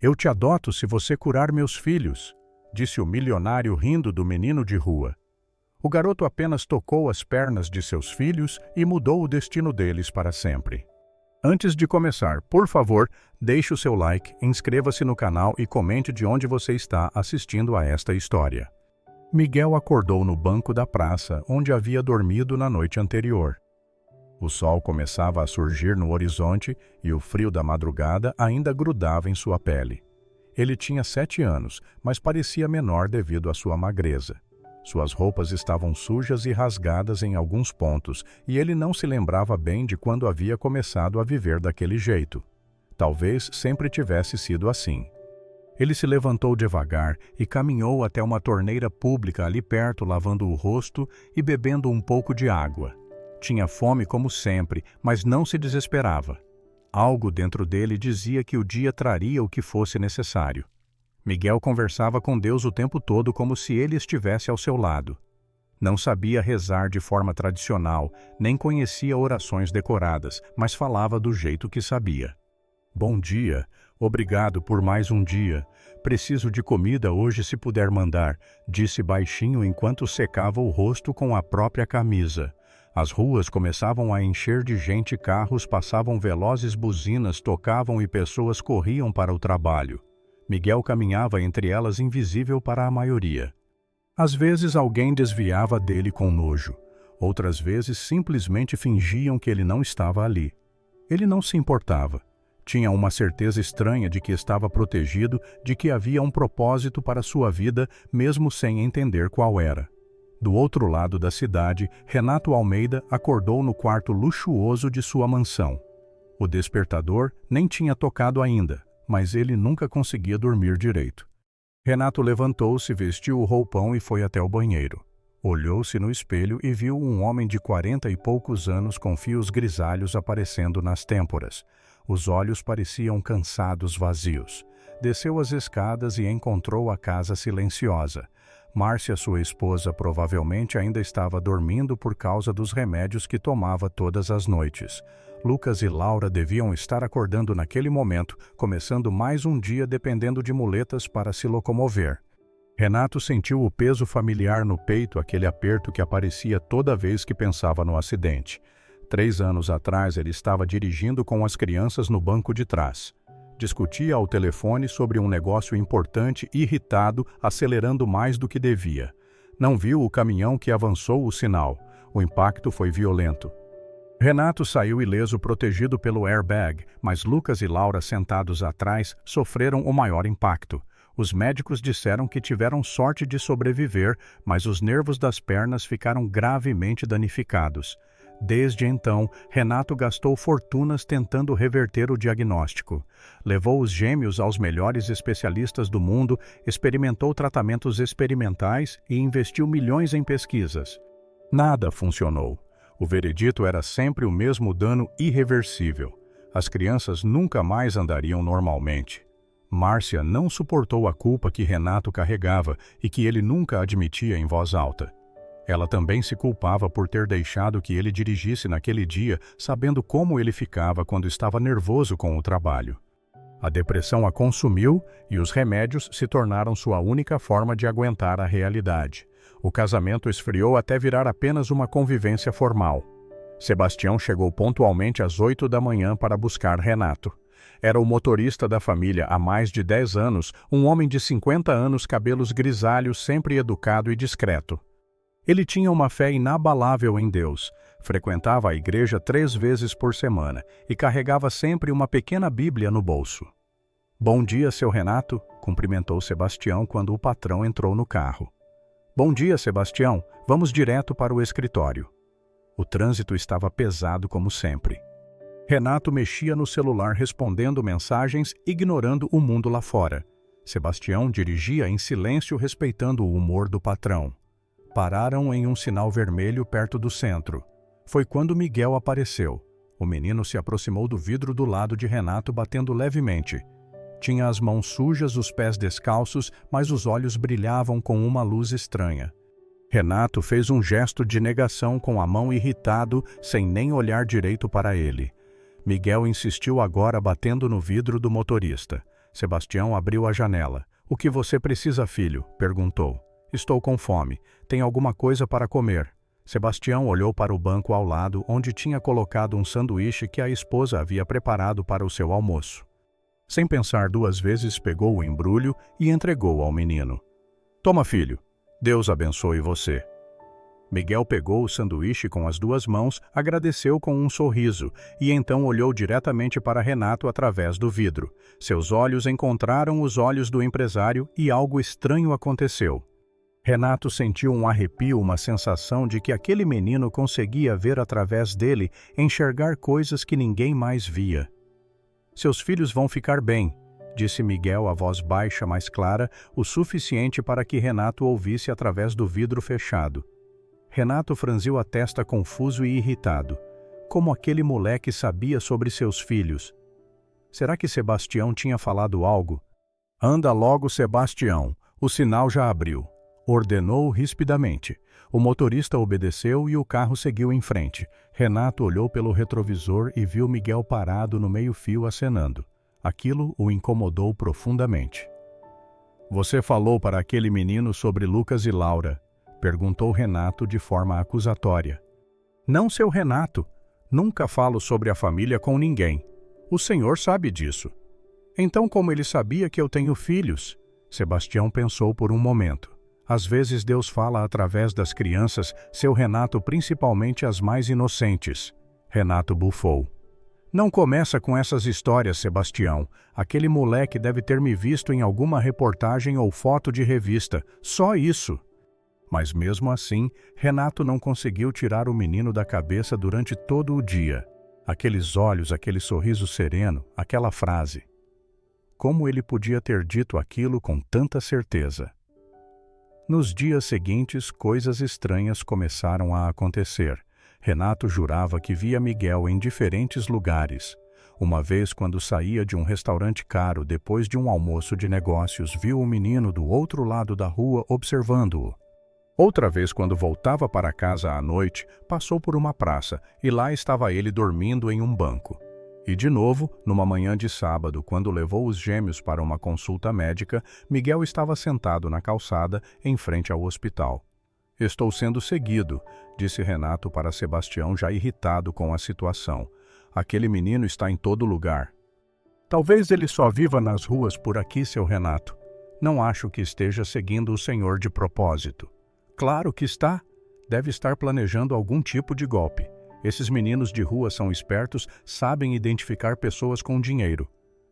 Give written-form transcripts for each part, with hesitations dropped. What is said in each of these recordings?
Eu te adoto se você curar meus filhos, disse o milionário rindo do menino de rua. O garoto apenas tocou as pernas de seus filhos e mudou o destino deles para sempre. Antes de começar, por favor, deixe o seu like, inscreva-se no canal e comente de onde você está assistindo a esta história. Miguel acordou no banco da praça, onde havia dormido na noite anterior. O sol começava a surgir no horizonte e o frio da madrugada ainda grudava em sua pele. Ele tinha 7 anos, mas parecia menor devido à sua magreza. Suas roupas estavam sujas e rasgadas em alguns pontos, e ele não se lembrava bem de quando havia começado a viver daquele jeito. Talvez sempre tivesse sido assim. Ele se levantou devagar e caminhou até uma torneira pública ali perto, lavando o rosto e bebendo um pouco de água. Tinha fome como sempre, mas não se desesperava. Algo dentro dele dizia que o dia traria o que fosse necessário. Miguel conversava com Deus o tempo todo como se ele estivesse ao seu lado. Não sabia rezar de forma tradicional, nem conhecia orações decoradas, mas falava do jeito que sabia. Bom dia, obrigado por mais um dia. Preciso de comida hoje se puder mandar, disse baixinho enquanto secava o rosto com a própria camisa. As ruas começavam a encher de gente, carros passavam velozes, buzinas tocavam e pessoas corriam para o trabalho. Miguel caminhava entre elas invisível para a maioria. Às vezes alguém desviava dele com nojo. Outras vezes simplesmente fingiam que ele não estava ali. Ele não se importava. Tinha uma certeza estranha de que estava protegido, de que havia um propósito para sua vida, mesmo sem entender qual era. Do outro lado da cidade, Renato Almeida acordou no quarto luxuoso de sua mansão. O despertador nem tinha tocado ainda, mas ele nunca conseguia dormir direito. Renato levantou-se, vestiu o roupão e foi até o banheiro. Olhou-se no espelho e viu um homem de 40 e poucos anos com fios grisalhos aparecendo nas têmporas. Os olhos pareciam cansados, vazios. Desceu as escadas e encontrou a casa silenciosa. Márcia, sua esposa, provavelmente ainda estava dormindo por causa dos remédios que tomava todas as noites. Lucas e Laura deviam estar acordando naquele momento, começando mais um dia dependendo de muletas para se locomover. Renato sentiu o peso familiar no peito, aquele aperto que aparecia toda vez que pensava no acidente. 3 anos atrás ele estava dirigindo com as crianças no banco de trás. Discutia ao telefone sobre um negócio importante, irritado, acelerando mais do que devia. Não viu o caminhão que avançou o sinal. O impacto foi violento. Renato saiu ileso, protegido pelo airbag, mas Lucas e Laura, sentados atrás, sofreram o maior impacto. Os médicos disseram que tiveram sorte de sobreviver, mas os nervos das pernas ficaram gravemente danificados. Desde então, Renato gastou fortunas tentando reverter o diagnóstico. Levou os gêmeos aos melhores especialistas do mundo, experimentou tratamentos experimentais e investiu milhões em pesquisas. Nada funcionou. O veredito era sempre o mesmo dano irreversível. As crianças nunca mais andariam normalmente. Márcia não suportou a culpa que Renato carregava e que ele nunca admitia em voz alta. Ela também se culpava por ter deixado que ele dirigisse naquele dia, sabendo como ele ficava quando estava nervoso com o trabalho. A depressão a consumiu e os remédios se tornaram sua única forma de aguentar a realidade. O casamento esfriou até virar apenas uma convivência formal. Sebastião chegou pontualmente às 8 da manhã para buscar Renato. Era o motorista da família há mais de 10 anos, um homem de 50 anos, cabelos grisalhos, sempre educado e discreto. Ele tinha uma fé inabalável em Deus, frequentava a igreja 3 vezes por semana e carregava sempre uma pequena Bíblia no bolso. Bom dia, seu Renato, cumprimentou Sebastião quando o patrão entrou no carro. Bom dia, Sebastião, vamos direto para o escritório. O trânsito estava pesado como sempre. Renato mexia no celular respondendo mensagens, ignorando o mundo lá fora. Sebastião dirigia em silêncio, respeitando o humor do patrão. Pararam em um sinal vermelho perto do centro. Foi quando Miguel apareceu. O menino se aproximou do vidro do lado de Renato, batendo levemente. Tinha as mãos sujas, os pés descalços, mas os olhos brilhavam com uma luz estranha. Renato fez um gesto de negação com a mão, irritado, sem nem olhar direito para ele. Miguel insistiu agora, batendo no vidro do motorista. Sebastião abriu a janela. "O que você precisa, filho?" perguntou. "Estou com fome. Tem alguma coisa para comer?" Sebastião olhou para o banco ao lado, onde tinha colocado um sanduíche que a esposa havia preparado para o seu almoço. Sem pensar duas vezes, pegou o embrulho e entregou ao menino. "Toma, filho. Deus abençoe você." Miguel pegou o sanduíche com as duas mãos, agradeceu com um sorriso e então olhou diretamente para Renato através do vidro. Seus olhos encontraram os olhos do empresário e algo estranho aconteceu. Renato sentiu um arrepio, uma sensação de que aquele menino conseguia ver através dele, enxergar coisas que ninguém mais via. "Seus filhos vão ficar bem", disse Miguel a voz baixa, mas clara, o suficiente para que Renato ouvisse através do vidro fechado. Renato franziu a testa confuso e irritado. Como aquele moleque sabia sobre seus filhos? Será que Sebastião tinha falado algo? "Anda logo, Sebastião, o sinal já abriu", ordenou rispidamente. O motorista obedeceu e o carro seguiu em frente. Renato olhou pelo retrovisor e viu Miguel parado no meio-fio acenando. Aquilo o incomodou profundamente. "Você falou para aquele menino sobre Lucas e Laura?" perguntou Renato de forma acusatória. "Não, seu Renato. Nunca falo sobre a família com ninguém. O senhor sabe disso." "Então como ele sabia que eu tenho filhos?" Sebastião pensou por um momento. Às vezes Deus fala através das crianças, seu Renato, principalmente as mais inocentes. Renato bufou. "Não começa com essas histórias, Sebastião. Aquele moleque deve ter me visto em alguma reportagem ou foto de revista. Só isso." Mas mesmo assim, Renato não conseguiu tirar o menino da cabeça durante todo o dia. Aqueles olhos, aquele sorriso sereno, aquela frase. Como ele podia ter dito aquilo com tanta certeza? Nos dias seguintes, coisas estranhas começaram a acontecer. Renato jurava que via Miguel em diferentes lugares. Uma vez, quando saía de um restaurante caro depois de um almoço de negócios, viu o menino do outro lado da rua observando-o. Outra vez, quando voltava para casa à noite, passou por uma praça e lá estava ele dormindo em um banco. E de novo, numa manhã de sábado, quando levou os gêmeos para uma consulta médica, Miguel estava sentado na calçada, em frente ao hospital. "Estou sendo seguido", disse Renato para Sebastião, já irritado com a situação. "Aquele menino está em todo lugar." "Talvez ele só viva nas ruas por aqui, seu Renato. Não acho que esteja seguindo o senhor de propósito." "Claro que está. Deve estar planejando algum tipo de golpe. Esses meninos de rua são espertos, sabem identificar pessoas com dinheiro."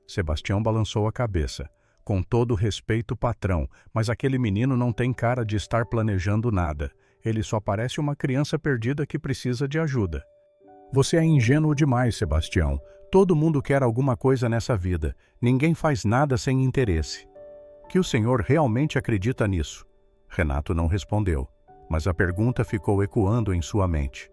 Sebastião balançou a cabeça. "Com todo respeito, patrão, mas aquele menino não tem cara de estar planejando nada. Ele só parece uma criança perdida que precisa de ajuda." "Você é ingênuo demais, Sebastião. Todo mundo quer alguma coisa nessa vida. Ninguém faz nada sem interesse." "Que o senhor realmente acredita nisso?" Renato não respondeu, mas a pergunta ficou ecoando em sua mente.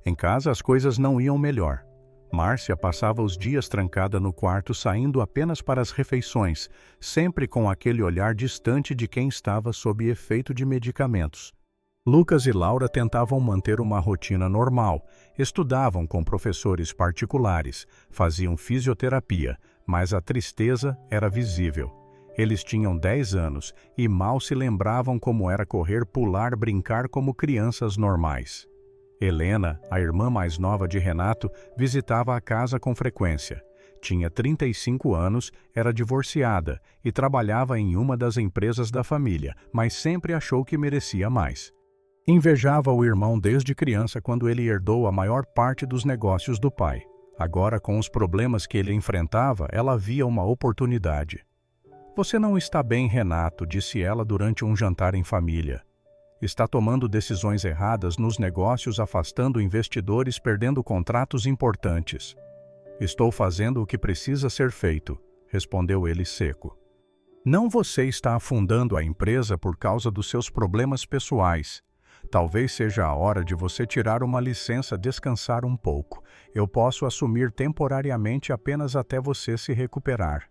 Em casa as coisas não iam melhor. Márcia passava os dias trancada no quarto, saindo apenas para as refeições, sempre com aquele olhar distante de quem estava sob efeito de medicamentos. Lucas e Laura tentavam manter uma rotina normal, estudavam com professores particulares, faziam fisioterapia, mas a tristeza era visível. Eles tinham 10 anos e mal se lembravam como era correr, pular, brincar como crianças normais. Helena, a irmã mais nova de Renato, visitava a casa com frequência. Tinha 35 anos, era divorciada e trabalhava em uma das empresas da família, mas sempre achou que merecia mais. Invejava o irmão desde criança quando ele herdou a maior parte dos negócios do pai. Agora, com os problemas que ele enfrentava, ela via uma oportunidade. "Você não está bem, Renato", disse ela durante um jantar em família. "Está tomando decisões erradas nos negócios, afastando investidores, perdendo contratos importantes." "Estou fazendo o que precisa ser feito", respondeu ele seco. "Não, você está afundando a empresa por causa dos seus problemas pessoais. Talvez seja a hora de você tirar uma licença, descansar um pouco. Eu posso assumir temporariamente apenas até você se recuperar."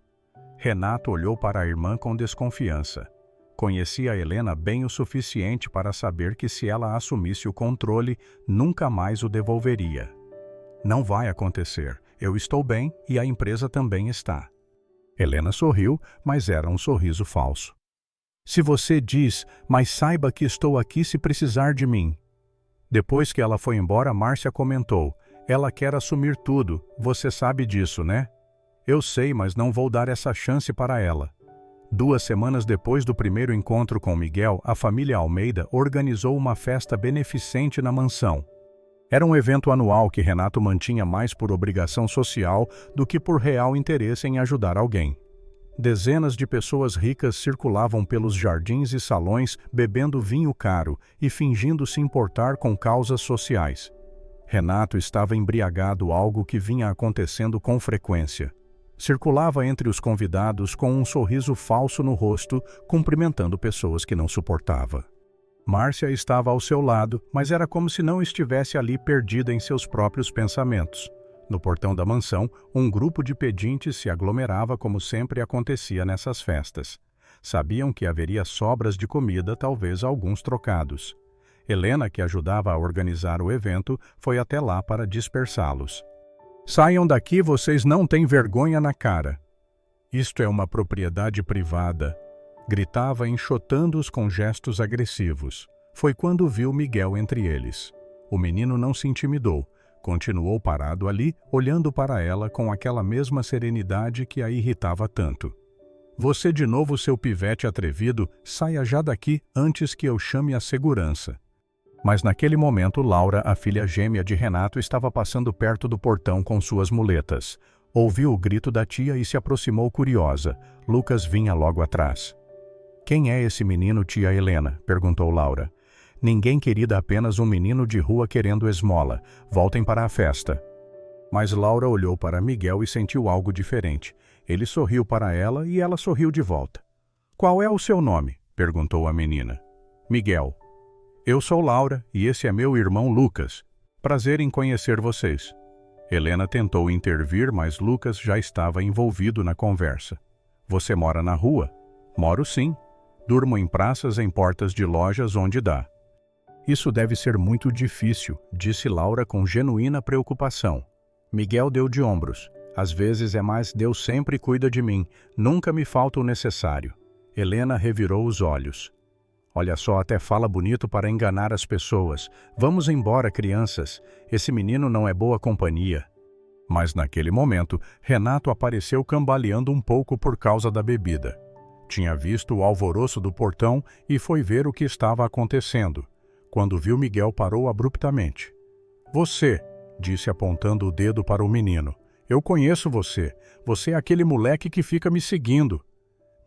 Renato olhou para a irmã com desconfiança. Conhecia Helena bem o suficiente para saber que se ela assumisse o controle, nunca mais o devolveria. "Não vai acontecer. Eu estou bem e a empresa também está." Helena sorriu, mas era um sorriso falso. Se você diz, mas saiba que estou aqui se precisar de mim. Depois que ela foi embora, Márcia comentou, ela quer assumir tudo, você sabe disso, né? Eu sei, mas não vou dar essa chance para ela. 2 semanas depois do primeiro encontro com Miguel, a família Almeida organizou uma festa beneficente na mansão. Era um evento anual que Renato mantinha mais por obrigação social do que por real interesse em ajudar alguém. Dezenas de pessoas ricas circulavam pelos jardins e salões bebendo vinho caro e fingindo se importar com causas sociais. Renato estava embriagado, algo que vinha acontecendo com frequência. Circulava entre os convidados com um sorriso falso no rosto, cumprimentando pessoas que não suportava. Márcia estava ao seu lado, mas era como se não estivesse ali perdida em seus próprios pensamentos. No portão da mansão, um grupo de pedintes se aglomerava como sempre acontecia nessas festas. Sabiam que haveria sobras de comida, talvez alguns trocados. Helena, que ajudava a organizar o evento, foi até lá para dispersá-los. Saiam daqui, vocês não têm vergonha na cara. Isto é uma propriedade privada. Gritava enxotando-os com gestos agressivos. Foi quando viu Miguel entre eles. O menino não se intimidou. Continuou parado ali, olhando para ela com aquela mesma serenidade que a irritava tanto. Você de novo, seu pivete atrevido, saia já daqui antes que eu chame a segurança. Mas naquele momento Laura, a filha gêmea de Renato, estava passando perto do portão com suas muletas. Ouviu o grito da tia e se aproximou curiosa. Lucas vinha logo atrás. Quem é esse menino, tia Helena? Perguntou Laura. Ninguém, querida, apenas um menino de rua querendo esmola. Voltem para a festa. Mas Laura olhou para Miguel e sentiu algo diferente. Ele sorriu para ela e ela sorriu de volta. Qual é o seu nome? Perguntou a menina. Miguel. Eu sou Laura e esse é meu irmão Lucas. Prazer em conhecer vocês. Helena tentou intervir, mas Lucas já estava envolvido na conversa. Você mora na rua? Moro sim. Durmo em praças, em portas de lojas, onde dá. Isso deve ser muito difícil, disse Laura com genuína preocupação. Miguel deu de ombros. Às vezes é, mas Deus sempre cuida de mim. Nunca me falta o necessário. Helena revirou os olhos. Olha só, até fala bonito para enganar as pessoas. Vamos embora, crianças. Esse menino não é boa companhia. Mas naquele momento, Renato apareceu cambaleando um pouco por causa da bebida. Tinha visto o alvoroço do portão e foi ver o que estava acontecendo. Quando viu Miguel, parou abruptamente. Você, disse apontando o dedo para o menino. Eu conheço você. Você é aquele moleque que fica me seguindo.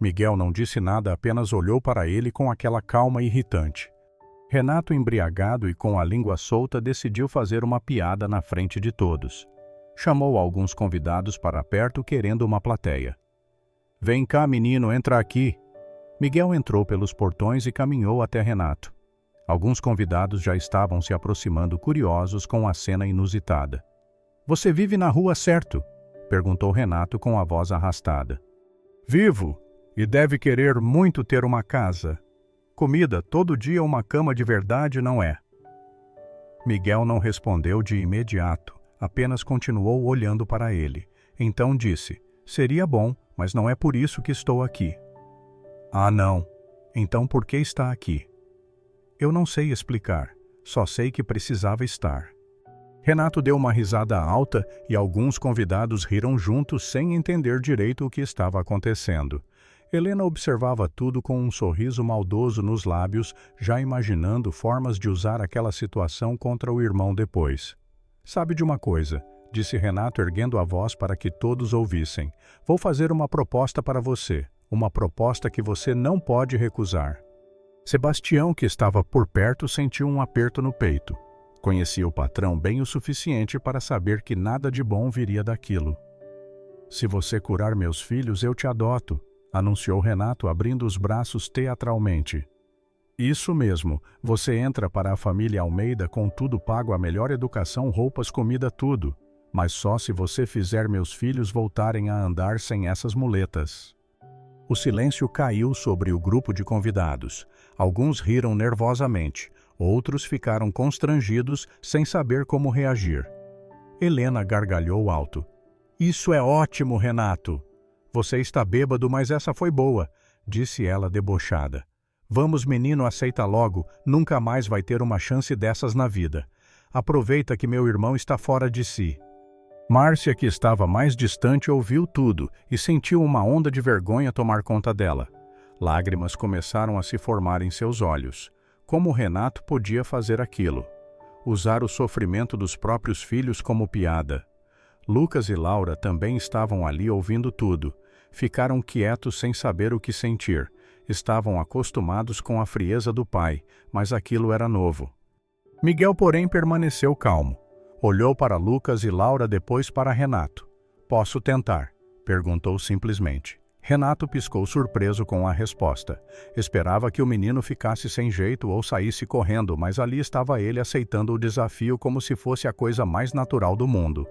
Miguel não disse nada, apenas olhou para ele com aquela calma irritante. Renato, embriagado e com a língua solta, decidiu fazer uma piada na frente de todos. Chamou alguns convidados para perto, querendo uma plateia. Vem cá, menino, entra aqui. Miguel entrou pelos portões e caminhou até Renato. Alguns convidados já estavam se aproximando, curiosos com a cena inusitada. Você vive na rua, certo? Perguntou Renato com a voz arrastada. Vivo, e deve querer muito ter uma casa. Comida, todo dia uma cama de verdade, não é? Miguel não respondeu de imediato, apenas continuou olhando para ele. Então disse, seria bom, mas não é por isso que estou aqui. Ah, não. Então por que está aqui? Eu não sei explicar, só sei que precisava estar. Renato deu uma risada alta e alguns convidados riram juntos sem entender direito o que estava acontecendo. Helena observava tudo com um sorriso maldoso nos lábios, já imaginando formas de usar aquela situação contra o irmão depois. Sabe de uma coisa, disse Renato erguendo a voz para que todos ouvissem. Vou fazer uma proposta para você, uma proposta que você não pode recusar. Sebastião, que estava por perto, sentiu um aperto no peito. Conhecia o patrão bem o suficiente para saber que nada de bom viria daquilo. Se você curar meus filhos, eu te adoto, anunciou Renato, abrindo os braços teatralmente. Isso mesmo, você entra para a família Almeida com tudo pago, a melhor educação, roupas, comida, tudo. Mas só se você fizer meus filhos voltarem a andar sem essas muletas. O silêncio caiu sobre o grupo de convidados. Alguns riram nervosamente, outros ficaram constrangidos, sem saber como reagir. Helena gargalhou alto. Isso é ótimo, Renato. Você está bêbado, mas essa foi boa, disse ela debochada. Vamos, menino, aceita logo, nunca mais vai ter uma chance dessas na vida. Aproveita que meu irmão está fora de si. Márcia, que estava mais distante, ouviu tudo e sentiu uma onda de vergonha tomar conta dela. Lágrimas começaram a se formar em seus olhos. Como Renato podia fazer aquilo? Usar o sofrimento dos próprios filhos como piada. Lucas e Laura também estavam ali ouvindo tudo. Ficaram quietos sem saber o que sentir. Estavam acostumados com a frieza do pai, mas aquilo era novo. Miguel, porém, permaneceu calmo. Olhou para Lucas e Laura, depois para Renato. Posso tentar? Perguntou simplesmente. Renato piscou surpreso com a resposta. Esperava que o menino ficasse sem jeito ou saísse correndo, mas ali estava ele aceitando o desafio como se fosse a coisa mais natural do mundo.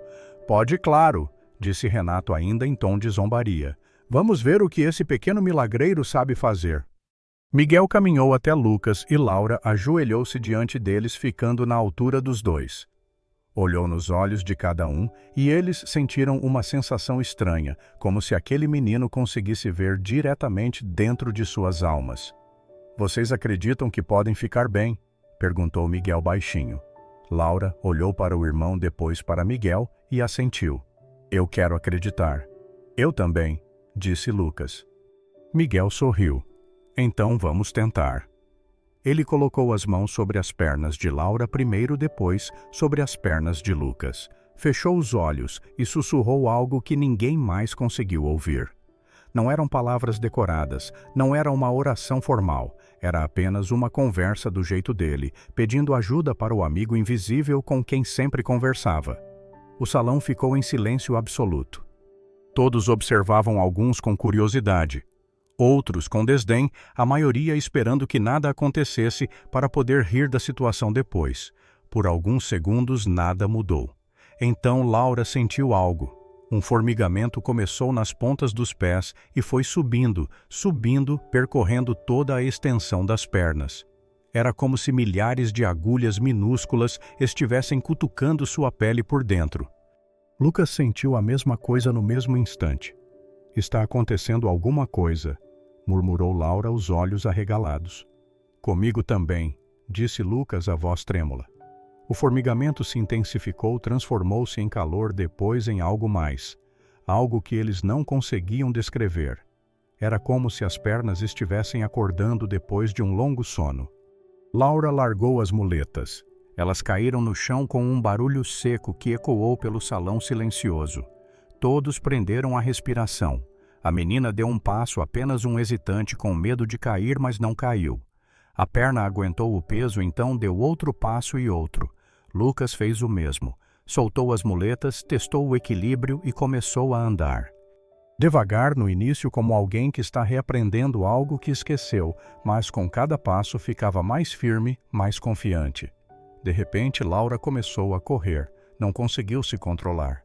Pode, claro, disse Renato ainda em tom de zombaria. Vamos ver o que esse pequeno milagreiro sabe fazer. Miguel caminhou até Lucas e Laura ajoelhou-se diante deles, ficando na altura dos dois. Olhou nos olhos de cada um e eles sentiram uma sensação estranha, como se aquele menino conseguisse ver diretamente dentro de suas almas. Vocês acreditam que podem ficar bem? Perguntou Miguel baixinho. Laura olhou para o irmão, depois para Miguel e assentiu. Eu quero acreditar. Eu também, disse Lucas. Miguel sorriu. Então vamos tentar. Ele colocou as mãos sobre as pernas de Laura primeiro, depois sobre as pernas de Lucas. Fechou os olhos e sussurrou algo que ninguém mais conseguiu ouvir. Não eram palavras decoradas, não era uma oração formal, era apenas uma conversa do jeito dele, pedindo ajuda para o amigo invisível com quem sempre conversava. O salão ficou em silêncio absoluto. Todos observavam, alguns com curiosidade, outros com desdém, a maioria esperando que nada acontecesse para poder rir da situação depois. Por alguns segundos nada mudou. Então Laura sentiu algo. Um formigamento começou nas pontas dos pés e foi subindo, percorrendo toda a extensão das pernas. Era como se milhares de agulhas minúsculas estivessem cutucando sua pele por dentro. Lucas sentiu a mesma coisa no mesmo instante. Está acontecendo alguma coisa, murmurou Laura, os olhos arregalados. Comigo também, disse Lucas, a voz trêmula. O formigamento se intensificou, transformou-se em calor, depois em algo mais. Algo que eles não conseguiam descrever. Era como se as pernas estivessem acordando depois de um longo sono. Laura largou as muletas. Elas caíram no chão com um barulho seco que ecoou pelo salão silencioso. Todos prenderam a respiração. A menina deu um passo, apenas um hesitante, com medo de cair, mas não caiu. A perna aguentou o peso, então deu outro passo e outro. Lucas fez o mesmo. Soltou as muletas, testou o equilíbrio e começou a andar. Devagar no início, como alguém que está reaprendendo algo que esqueceu, mas com cada passo ficava mais firme, mais confiante. De repente, Laura começou a correr. Não conseguiu se controlar.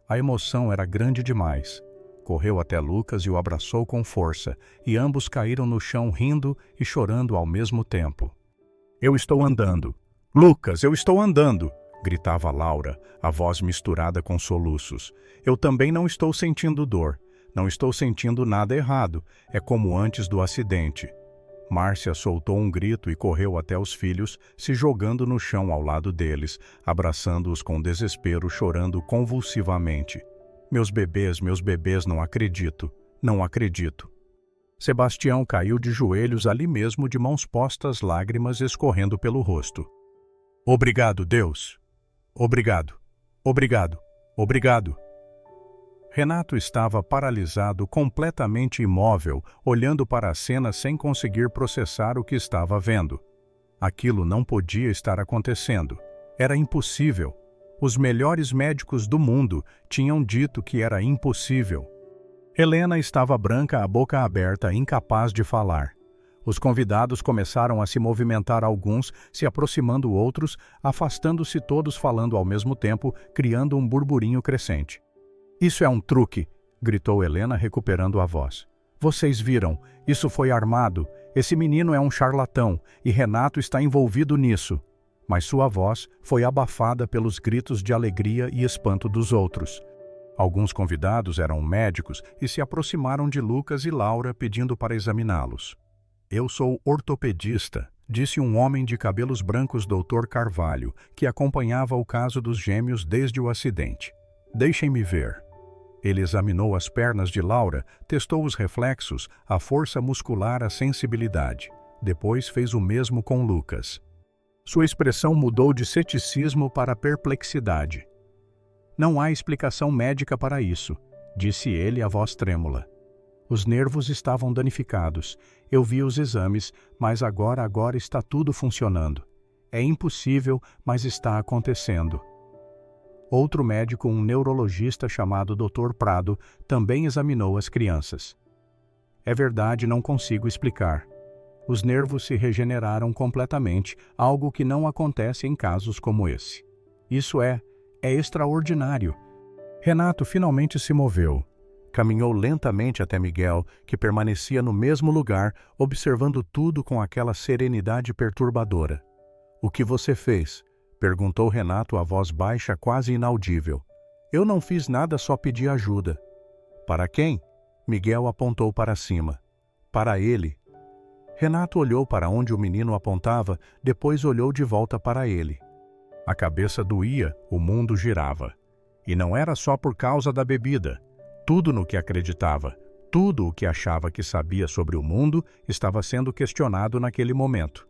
A emoção era grande demais. Correu até Lucas e o abraçou com força, e ambos caíram no chão rindo e chorando ao mesmo tempo. Eu estou andando. Lucas, eu estou andando! Gritava Laura, a voz misturada com soluços. Eu também não estou sentindo dor. Não estou sentindo nada errado. É como antes do acidente. Márcia soltou um grito e correu até os filhos, se jogando no chão ao lado deles, abraçando-os com desespero, chorando convulsivamente. Meus bebês, não acredito, não acredito. Sebastião caiu de joelhos ali mesmo, de mãos postas, lágrimas escorrendo pelo rosto. Obrigado, Deus. Obrigado, obrigado, obrigado. Renato estava paralisado, completamente imóvel, olhando para a cena sem conseguir processar o que estava vendo. Aquilo não podia estar acontecendo. Era impossível. Os melhores médicos do mundo tinham dito que era impossível. Helena estava branca, a boca aberta, incapaz de falar. Os convidados começaram a se movimentar, alguns se aproximando, outros afastando-se, todos falando ao mesmo tempo, criando um burburinho crescente. Isso é um truque, gritou Helena, recuperando a voz. Vocês viram, isso foi armado, esse menino é um charlatão e Renato está envolvido nisso. Mas sua voz foi abafada pelos gritos de alegria e espanto dos outros. Alguns convidados eram médicos e se aproximaram de Lucas e Laura pedindo para examiná-los. Eu sou ortopedista, disse um homem de cabelos brancos, Dr. Carvalho, que acompanhava o caso dos gêmeos desde o acidente. Deixem-me ver. Ele examinou as pernas de Laura, testou os reflexos, a força muscular, a sensibilidade. Depois fez o mesmo com Lucas. Sua expressão mudou de ceticismo para perplexidade. Não há explicação médica para isso, disse ele, a voz trêmula. Os nervos estavam danificados. Eu vi os exames, mas agora está tudo funcionando. É impossível, mas está acontecendo. Outro médico, um neurologista chamado Dr. Prado, também examinou as crianças. É verdade, não consigo explicar. Os nervos se regeneraram completamente, algo que não acontece em casos como esse. Isso é extraordinário. Renato finalmente se moveu. Caminhou lentamente até Miguel, que permanecia no mesmo lugar, observando tudo com aquela serenidade perturbadora. — O que você fez? Perguntou Renato a voz baixa, quase inaudível. Eu não fiz nada, só pedi ajuda. Para quem? Miguel apontou para cima. Para ele. Renato olhou para onde o menino apontava, depois olhou de volta para ele. A cabeça doía, o mundo girava. E não era só por causa da bebida. Tudo no que acreditava, tudo o que achava que sabia sobre o mundo estava sendo questionado naquele momento.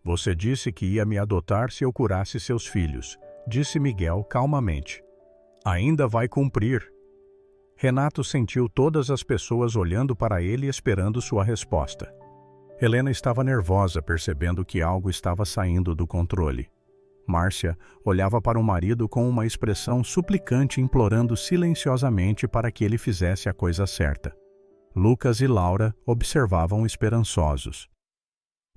Você disse que ia me adotar se eu curasse seus filhos, disse Miguel calmamente. Ainda vai cumprir. Renato sentiu todas as pessoas olhando para ele esperando sua resposta. Helena estava nervosa, percebendo que algo estava saindo do controle. Márcia olhava para o marido com uma expressão suplicante, implorando silenciosamente para que ele fizesse a coisa certa. Lucas e Laura observavam esperançosos.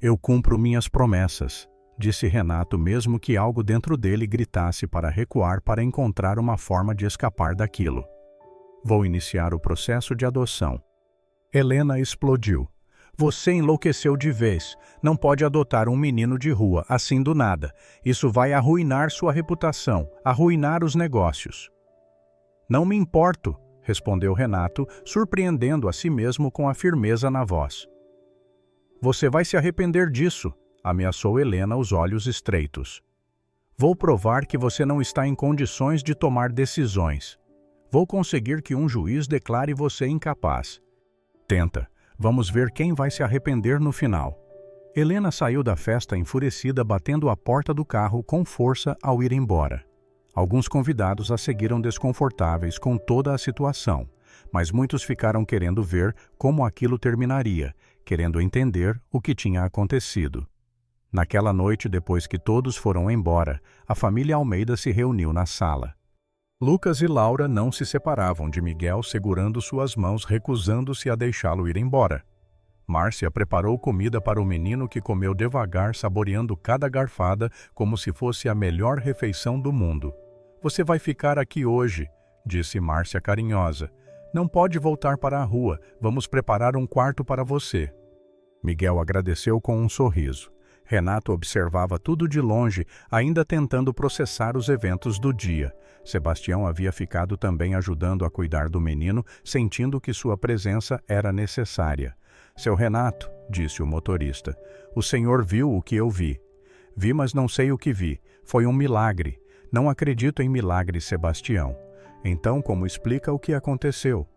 Eu cumpro minhas promessas, disse Renato, mesmo que algo dentro dele gritasse para recuar para encontrar uma forma de escapar daquilo. Vou iniciar o processo de adoção. Helena explodiu. Você enlouqueceu de vez. Não pode adotar um menino de rua, assim do nada. Isso vai arruinar sua reputação, arruinar os negócios. Não me importo, respondeu Renato, surpreendendo a si mesmo com a firmeza na voz. Você vai se arrepender disso, ameaçou Helena, os olhos estreitos. Vou provar que você não está em condições de tomar decisões. Vou conseguir que um juiz declare você incapaz. Tenta. Vamos ver quem vai se arrepender no final. Helena saiu da festa enfurecida, batendo a porta do carro com força ao ir embora. Alguns convidados a seguiram desconfortáveis com toda a situação, mas muitos ficaram querendo ver como aquilo terminaria, querendo entender o que tinha acontecido. Naquela noite, depois que todos foram embora, a família Almeida se reuniu na sala. Lucas e Laura não se separavam de Miguel, segurando suas mãos, recusando-se a deixá-lo ir embora. Márcia preparou comida para o menino, que comeu devagar, saboreando cada garfada como se fosse a melhor refeição do mundo. Você vai ficar aqui hoje, disse Márcia carinhosa. Não pode voltar para a rua, vamos preparar um quarto para você. Miguel agradeceu com um sorriso. Renato observava tudo de longe, ainda tentando processar os eventos do dia. Sebastião havia ficado também ajudando a cuidar do menino, sentindo que sua presença era necessária. Seu Renato, disse o motorista, o senhor viu o que eu vi. Vi, mas não sei o que vi. Foi um milagre. Não acredito em milagres, Sebastião. Então, como explica o que aconteceu?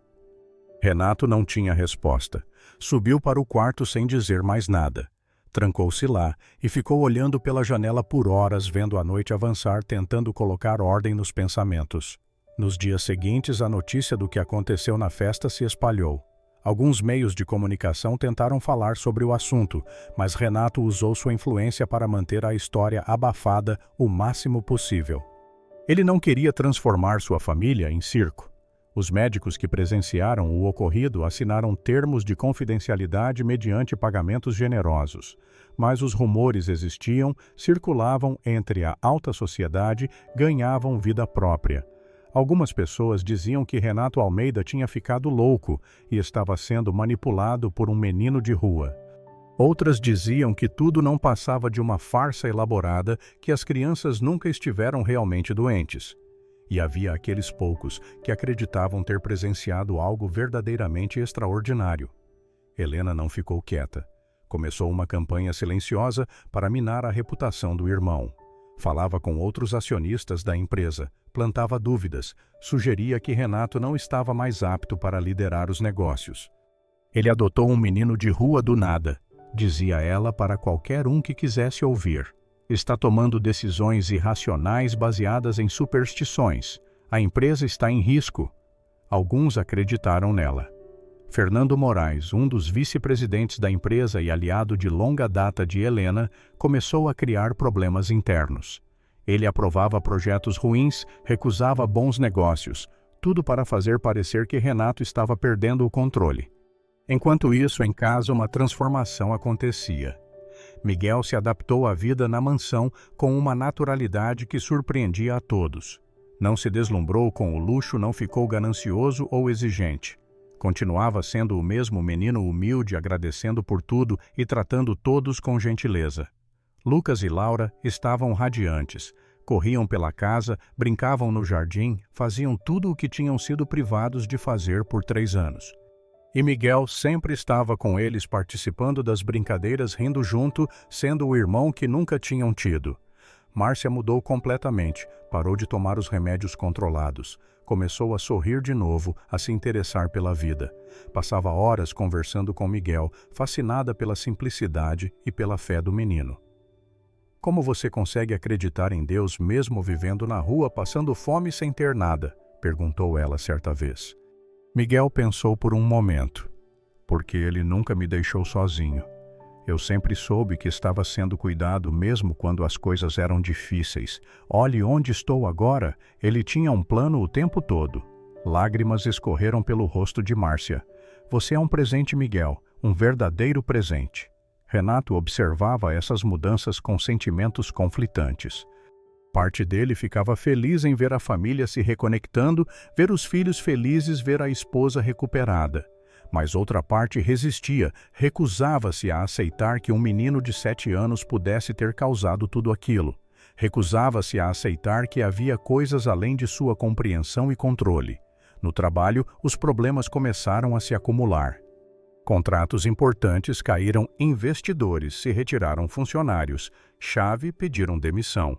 Renato não tinha resposta. Subiu para o quarto sem dizer mais nada. Trancou-se lá e ficou olhando pela janela por horas, vendo a noite avançar, tentando colocar ordem nos pensamentos. Nos dias seguintes, a notícia do que aconteceu na festa se espalhou. Alguns meios de comunicação tentaram falar sobre o assunto, mas Renato usou sua influência para manter a história abafada o máximo possível. Ele não queria transformar sua família em circo. Os médicos que presenciaram o ocorrido assinaram termos de confidencialidade mediante pagamentos generosos, mas os rumores existiam, circulavam entre a alta sociedade, ganhavam vida própria. Algumas pessoas diziam que Renato Almeida tinha ficado louco e estava sendo manipulado por um menino de rua. Outras diziam que tudo não passava de uma farsa elaborada, que as crianças nunca estiveram realmente doentes. E havia aqueles poucos que acreditavam ter presenciado algo verdadeiramente extraordinário. Helena não ficou quieta. Começou uma campanha silenciosa para minar a reputação do irmão. Falava com outros acionistas da empresa, plantava dúvidas, sugeria que Renato não estava mais apto para liderar os negócios. Ele adotou um menino de rua do nada, dizia ela para qualquer um que quisesse ouvir. Está tomando decisões irracionais baseadas em superstições. A empresa está em risco. Alguns acreditaram nela. Fernando Moraes, um dos vice-presidentes da empresa e aliado de longa data de Helena, começou a criar problemas internos. Ele aprovava projetos ruins, recusava bons negócios, tudo para fazer parecer que Renato estava perdendo o controle. Enquanto isso, em casa, uma transformação acontecia. Miguel se adaptou à vida na mansão com uma naturalidade que surpreendia a todos. Não se deslumbrou com o luxo, não ficou ganancioso ou exigente. Continuava sendo o mesmo menino humilde, agradecendo por tudo e tratando todos com gentileza. Lucas e Laura estavam radiantes. Corriam pela casa, brincavam no jardim, faziam tudo o que tinham sido privados de fazer por 3 anos. E Miguel sempre estava com eles participando das brincadeiras, rindo junto, sendo o irmão que nunca tinham tido. Márcia mudou completamente, parou de tomar os remédios controlados. Começou a sorrir de novo, a se interessar pela vida. Passava horas conversando com Miguel, fascinada pela simplicidade e pela fé do menino. Como você consegue acreditar em Deus mesmo vivendo na rua, passando fome sem ter nada? Perguntou ela certa vez. Miguel pensou por um momento. Porque ele nunca me deixou sozinho. Eu sempre soube que estava sendo cuidado mesmo quando as coisas eram difíceis. Olhe onde estou agora, ele tinha um plano o tempo todo. Lágrimas escorreram pelo rosto de Márcia. Você é um presente, Miguel, um verdadeiro presente. Renato observava essas mudanças com sentimentos conflitantes. Parte dele ficava feliz em ver a família se reconectando, ver os filhos felizes, ver a esposa recuperada. Mas outra parte resistia, recusava-se a aceitar que um menino de 7 anos pudesse ter causado tudo aquilo. Recusava-se a aceitar que havia coisas além de sua compreensão e controle. No trabalho, os problemas começaram a se acumular. Contratos importantes caíram, investidores se retiraram, funcionários, chave pediram demissão.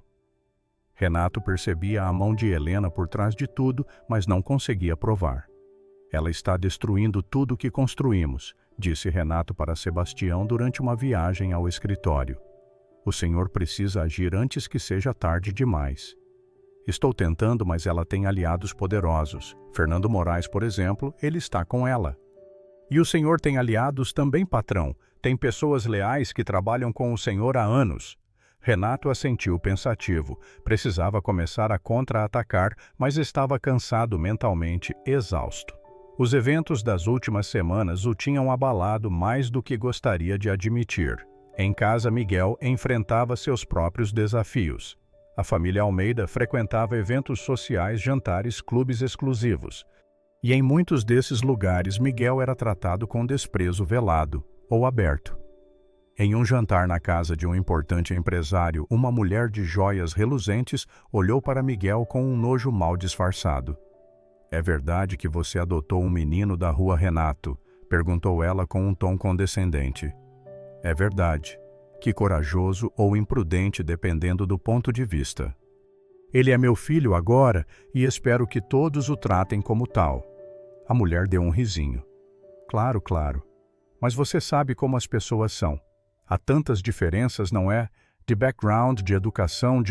Renato percebia a mão de Helena por trás de tudo, mas não conseguia provar. Ela está destruindo tudo o que construímos, disse Renato para Sebastião durante uma viagem ao escritório. O senhor precisa agir antes que seja tarde demais. Estou tentando, mas ela tem aliados poderosos. Fernando Moraes, por exemplo, ele está com ela. E o senhor tem aliados também, patrão. Tem pessoas leais que trabalham com o senhor há anos. Renato assentiu pensativo. Precisava começar a contra-atacar, mas estava cansado mentalmente, exausto. Os eventos das últimas semanas o tinham abalado mais do que gostaria de admitir. Em casa, Miguel enfrentava seus próprios desafios. A família Almeida frequentava eventos sociais, jantares, clubes exclusivos. E em muitos desses lugares, Miguel era tratado com desprezo velado ou aberto. Em um jantar na casa de um importante empresário, uma mulher de joias reluzentes olhou para Miguel com um nojo mal disfarçado. É verdade que você adotou um menino da rua, Renato? Perguntou ela com um tom condescendente. É verdade. Que corajoso ou imprudente, dependendo do ponto de vista. Ele é meu filho agora e espero que todos o tratem como tal. A mulher deu um risinho. Claro, claro. Mas você sabe como as pessoas são. Há tantas diferenças, não é? De background, de educação,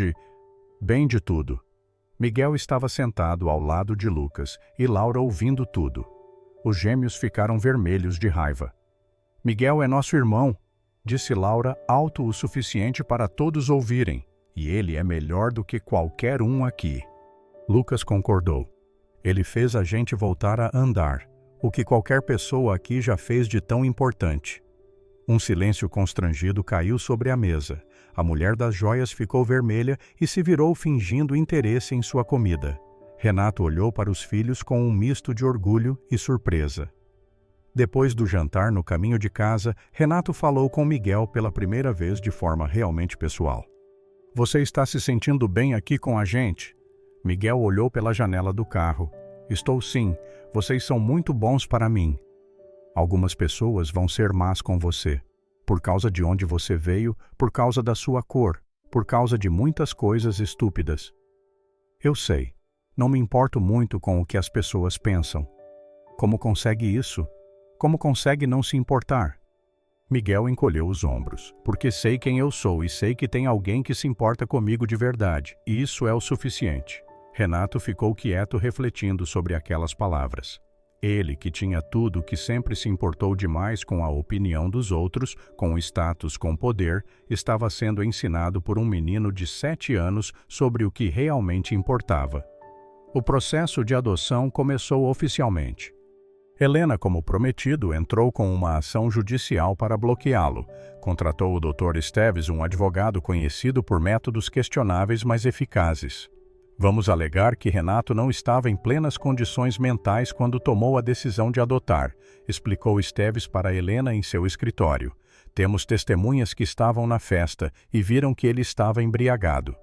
bem de tudo. Miguel estava sentado ao lado de Lucas e Laura ouvindo tudo. Os gêmeos ficaram vermelhos de raiva. Miguel é nosso irmão, disse Laura alto o suficiente para todos ouvirem, e ele é melhor do que qualquer um aqui. Lucas concordou. Ele fez a gente voltar a andar, o que qualquer pessoa aqui já fez de tão importante. Um silêncio constrangido caiu sobre a mesa. A mulher das joias ficou vermelha e se virou fingindo interesse em sua comida. Renato olhou para os filhos com um misto de orgulho e surpresa. Depois do jantar no caminho de casa, Renato falou com Miguel pela primeira vez de forma realmente pessoal. Você está se sentindo bem aqui com a gente? Miguel olhou pela janela do carro. Estou sim, vocês são muito bons para mim. Algumas pessoas vão ser más com você, por causa de onde você veio, por causa da sua cor, por causa de muitas coisas estúpidas. Eu sei, não me importo muito com o que as pessoas pensam. Como consegue isso? Como consegue não se importar? Miguel encolheu os ombros, porque sei quem eu sou e sei que tem alguém que se importa comigo de verdade, e isso é o suficiente. Renato ficou quieto refletindo sobre aquelas palavras. Ele, que tinha tudo, que sempre se importou demais com a opinião dos outros, com status, com poder, estava sendo ensinado por um menino de 7 anos sobre o que realmente importava. O processo de adoção começou oficialmente. Helena, como prometido, entrou com uma ação judicial para bloqueá-lo. Contratou o Dr. Esteves, um advogado conhecido por métodos questionáveis, mas eficazes. Vamos alegar que Renato não estava em plenas condições mentais quando tomou a decisão de adotar, explicou Esteves para Helena em seu escritório. Temos testemunhas que estavam na festa e viram que ele estava embriagado.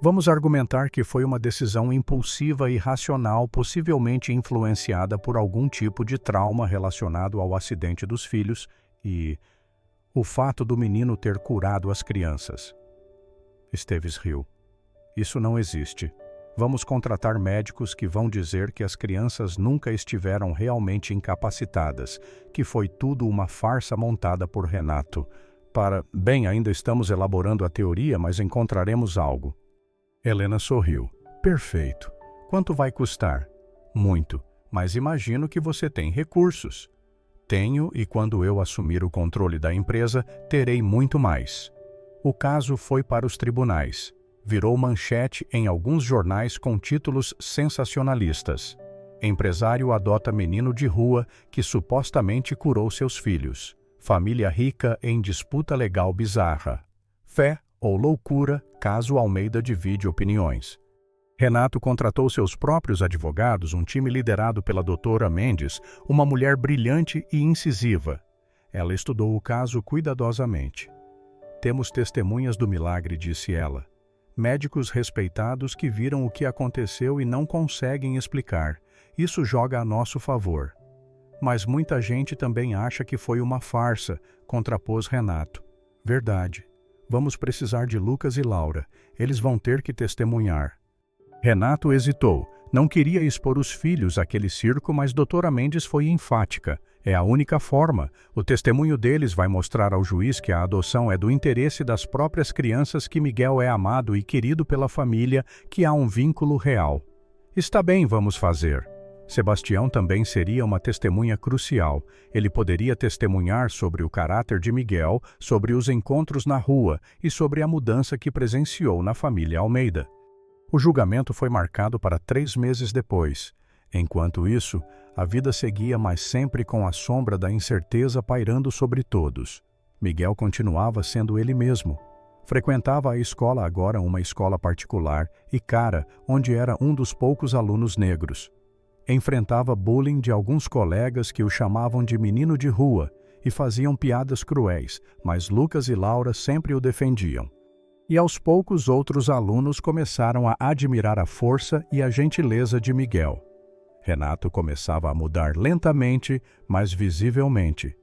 Vamos argumentar que foi uma decisão impulsiva e irracional, possivelmente influenciada por algum tipo de trauma relacionado ao acidente dos filhos e o fato do menino ter curado as crianças. Esteves riu. Isso não existe. Vamos contratar médicos que vão dizer que as crianças nunca estiveram realmente incapacitadas, que foi tudo uma farsa montada por Renato. Bem, ainda estamos elaborando a teoria, mas encontraremos algo. Helena sorriu. Perfeito. Quanto vai custar? Muito, mas imagino que você tem recursos. Tenho, e quando eu assumir o controle da empresa, terei muito mais. O caso foi para os tribunais. Virou manchete em alguns jornais com títulos sensacionalistas. Empresário adota menino de rua que supostamente curou seus filhos. Família rica em disputa legal bizarra. Fé ou loucura, caso Almeida divide opiniões. Renato contratou seus próprios advogados, um time liderado pela doutora Mendes, uma mulher brilhante e incisiva. Ela estudou o caso cuidadosamente. Temos testemunhas do milagre, disse ela. Médicos respeitados que viram o que aconteceu e não conseguem explicar. Isso joga a nosso favor. Mas muita gente também acha que foi uma farsa, contrapôs Renato. Verdade. Vamos precisar de Lucas e Laura. Eles vão ter que testemunhar. Renato hesitou. Não queria expor os filhos àquele circo, mas doutora Mendes foi enfática. É a única forma. O testemunho deles vai mostrar ao juiz que a adoção é do interesse das próprias crianças, que Miguel é amado e querido pela família, que há um vínculo real. Está bem, vamos fazer. Sebastião também seria uma testemunha crucial. Ele poderia testemunhar sobre o caráter de Miguel, sobre os encontros na rua e sobre a mudança que presenciou na família Almeida. O julgamento foi marcado para 3 meses depois. Enquanto isso, a vida seguia, mas sempre com a sombra da incerteza pairando sobre todos. Miguel continuava sendo ele mesmo. Frequentava a escola, agora uma escola particular, e cara, onde era um dos poucos alunos negros. Enfrentava bullying de alguns colegas que o chamavam de menino de rua e faziam piadas cruéis, mas Lucas e Laura sempre o defendiam. E aos poucos outros alunos começaram a admirar a força e a gentileza de Miguel. Renato começava a mudar lentamente, mas visivelmente.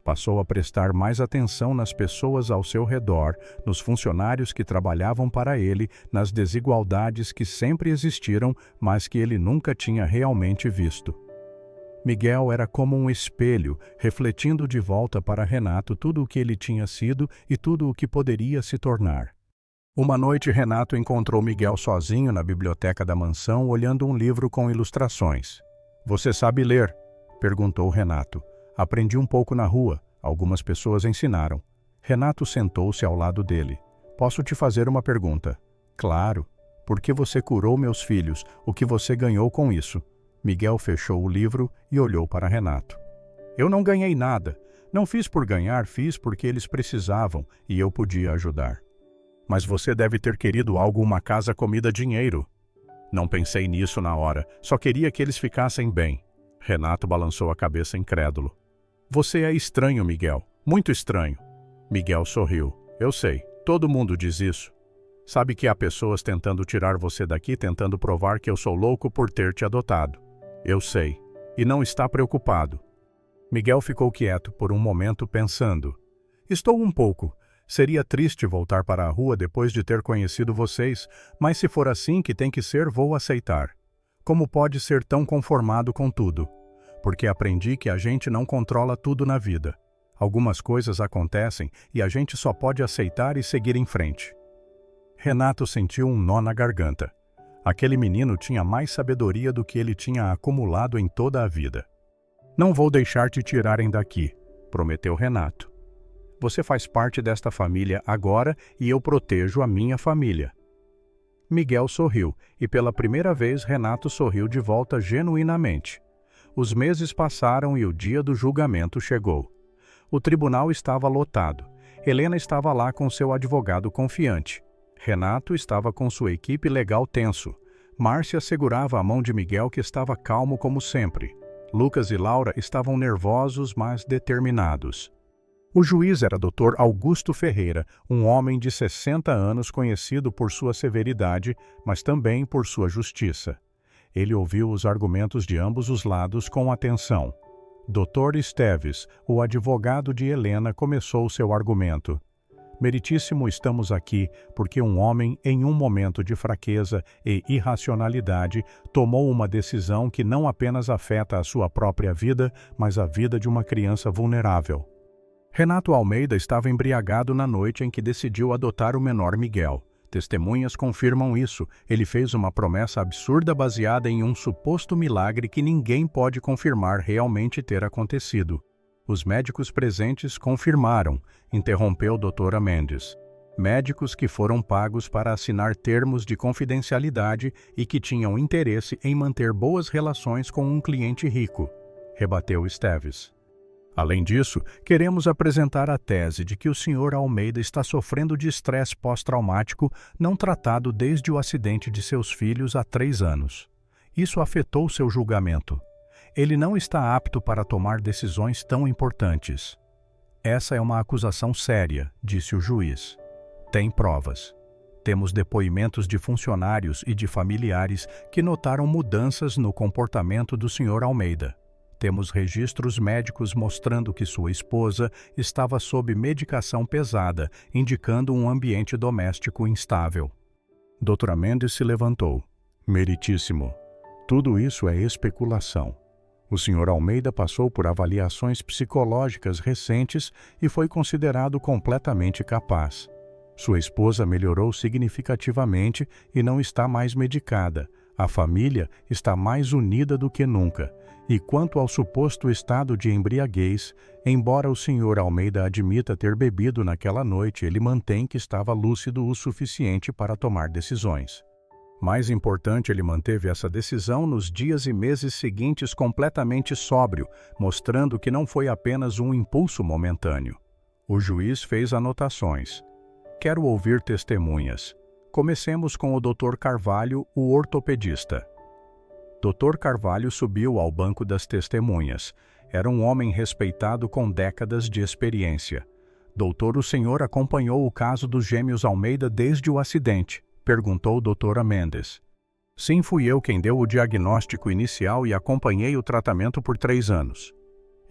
Passou a prestar mais atenção nas pessoas ao seu redor, nos funcionários que trabalhavam para ele, nas desigualdades que sempre existiram, mas que ele nunca tinha realmente visto. Miguel era como um espelho, refletindo de volta para Renato tudo o que ele tinha sido e tudo o que poderia se tornar. Uma noite, Renato encontrou Miguel sozinho na biblioteca da mansão, olhando um livro com ilustrações. "Você sabe ler?" perguntou Renato. "Aprendi um pouco na rua. Algumas pessoas ensinaram." Renato sentou-se ao lado dele. "Posso te fazer uma pergunta?" "Claro. Por que você curou meus filhos? O que você ganhou com isso?" Miguel fechou o livro e olhou para Renato. "Eu não ganhei nada. Não fiz por ganhar, fiz porque eles precisavam e eu podia ajudar." "Mas você deve ter querido algo, uma casa, comida, dinheiro." "Não pensei nisso na hora. Só queria que eles ficassem bem." Renato balançou a cabeça incrédulo. "Você é estranho, Miguel. Muito estranho." Miguel sorriu. "Eu sei. Todo mundo diz isso." Sabe que há pessoas tentando tirar você daqui, tentando provar que eu sou louco por ter te adotado. Eu sei. E não está preocupado. Miguel ficou quieto por um momento pensando. Estou um pouco. Seria triste voltar para a rua depois de ter conhecido vocês, mas se for assim que tem que ser, vou aceitar. Como pode ser tão conformado com tudo? Porque aprendi que a gente não controla tudo na vida. Algumas coisas acontecem e a gente só pode aceitar e seguir em frente. Renato sentiu um nó na garganta. Aquele menino tinha mais sabedoria do que ele tinha acumulado em toda a vida. Não vou deixar te tirarem daqui, prometeu Renato. Você faz parte desta família agora e eu protejo a minha família. Miguel sorriu e pela primeira vez Renato sorriu de volta genuinamente. Os meses passaram e o dia do julgamento chegou. O tribunal estava lotado. Helena estava lá com seu advogado confiante. Renato estava com sua equipe legal tenso. Márcia segurava a mão de Miguel, que estava calmo como sempre. Lucas e Laura estavam nervosos, mas determinados. O juiz era Dr. Augusto Ferreira, um homem de 60 anos conhecido por sua severidade, mas também por sua justiça. Ele ouviu os argumentos de ambos os lados com atenção. Dr. Esteves, o advogado de Helena, começou seu argumento. Meritíssimo, estamos aqui porque um homem, em um momento de fraqueza e irracionalidade, tomou uma decisão que não apenas afeta a sua própria vida, mas a vida de uma criança vulnerável. Renato Almeida estava embriagado na noite em que decidiu adotar o menor Miguel. Testemunhas confirmam isso. Ele fez uma promessa absurda baseada em um suposto milagre que ninguém pode confirmar realmente ter acontecido. Os médicos presentes confirmaram, interrompeu doutora Mendes. Médicos que foram pagos para assinar termos de confidencialidade e que tinham interesse em manter boas relações com um cliente rico, rebateu Esteves. Além disso, queremos apresentar a tese de que o Sr. Almeida está sofrendo de estresse pós-traumático não tratado desde o acidente de seus filhos há 3 anos. Isso afetou seu julgamento. Ele não está apto para tomar decisões tão importantes. Essa é uma acusação séria, disse o juiz. Tem provas. Temos depoimentos de funcionários e de familiares que notaram mudanças no comportamento do Sr. Almeida. Temos registros médicos mostrando que sua esposa estava sob medicação pesada, indicando um ambiente doméstico instável. Doutora Mendes se levantou. Meritíssimo. Tudo isso é especulação. O Sr. Almeida passou por avaliações psicológicas recentes e foi considerado completamente capaz. Sua esposa melhorou significativamente e não está mais medicada. A família está mais unida do que nunca. E quanto ao suposto estado de embriaguez, embora o Sr. Almeida admita ter bebido naquela noite, ele mantém que estava lúcido o suficiente para tomar decisões. Mais importante, ele manteve essa decisão nos dias e meses seguintes completamente sóbrio, mostrando que não foi apenas um impulso momentâneo. O juiz fez anotações. Quero ouvir testemunhas. Comecemos com o Dr. Carvalho, o ortopedista. Dr. Carvalho subiu ao banco das testemunhas. Era um homem respeitado com décadas de experiência. Doutor, o senhor acompanhou o caso dos gêmeos Almeida desde o acidente? Perguntou doutora Mendes. Sim, fui eu quem deu o diagnóstico inicial e acompanhei o tratamento por 3 anos.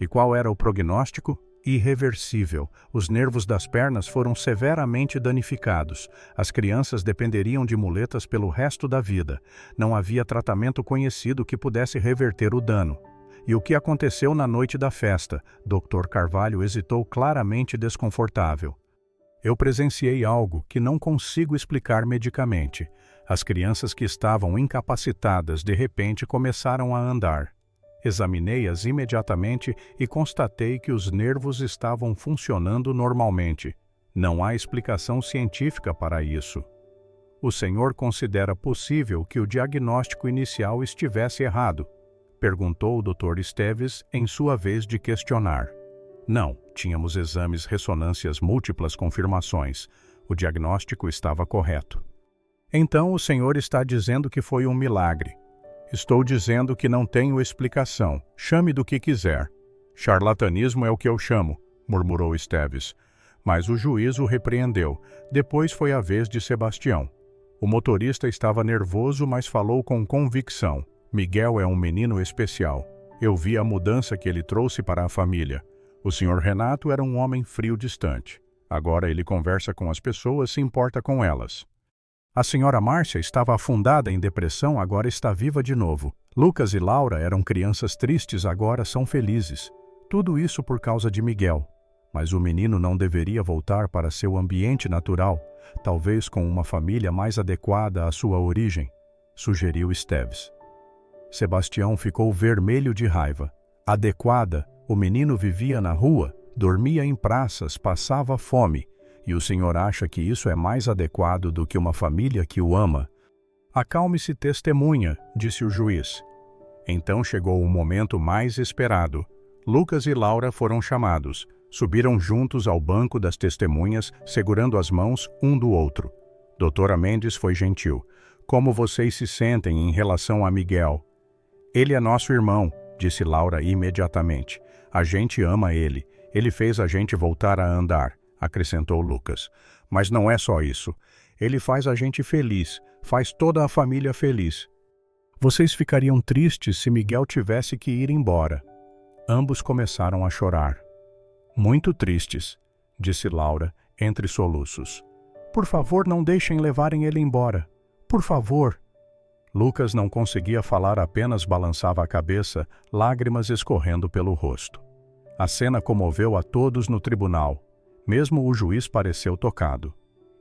E qual era o prognóstico? Irreversível. Os nervos das pernas foram severamente danificados. As crianças dependeriam de muletas pelo resto da vida. Não havia tratamento conhecido que pudesse reverter o dano. E o que aconteceu na noite da festa? Dr. Carvalho hesitou, claramente desconfortável. Eu presenciei algo que não consigo explicar medicamente. As crianças que estavam incapacitadas de repente começaram a andar. Examinei-as imediatamente e constatei que os nervos estavam funcionando normalmente. Não há explicação científica para isso. O senhor considera possível que o diagnóstico inicial estivesse errado? Perguntou o Dr. Esteves em sua vez de questionar. Não, tínhamos exames, ressonâncias, múltiplas confirmações. O diagnóstico estava correto. Então o senhor está dizendo que foi um milagre. Estou dizendo que não tenho explicação. Chame do que quiser. Charlatanismo é o que eu chamo, murmurou Esteves. Mas o juiz o repreendeu. Depois foi a vez de Sebastião. O motorista estava nervoso, mas falou com convicção. Miguel é um menino especial. Eu vi a mudança que ele trouxe para a família. O Sr. Renato era um homem frio distante. Agora ele conversa com as pessoas, se importa com elas. A senhora Márcia estava afundada em depressão, agora está viva de novo. Lucas e Laura eram crianças tristes, agora são felizes. Tudo isso por causa de Miguel. Mas o menino não deveria voltar para seu ambiente natural, talvez com uma família mais adequada à sua origem, sugeriu Esteves. Sebastião ficou vermelho de raiva. Adequada, o menino vivia na rua, dormia em praças, passava fome. E o senhor acha que isso é mais adequado do que uma família que o ama? Acalme-se, testemunha, disse o juiz. Então chegou o momento mais esperado. Lucas e Laura foram chamados. Subiram juntos ao banco das testemunhas, segurando as mãos um do outro. Doutora Mendes foi gentil. Como vocês se sentem em relação a Miguel? Ele é nosso irmão, disse Laura imediatamente. A gente ama ele. Ele fez a gente voltar a andar, acrescentou Lucas. Mas não é só isso. Ele faz a gente feliz, faz toda a família feliz. Vocês ficariam tristes se Miguel tivesse que ir embora. Ambos começaram a chorar. Muito tristes, disse Laura, entre soluços. Por favor, não deixem levarem ele embora. Por favor. Lucas não conseguia falar, apenas balançava a cabeça, lágrimas escorrendo pelo rosto. A cena comoveu a todos no tribunal. Mesmo o juiz pareceu tocado.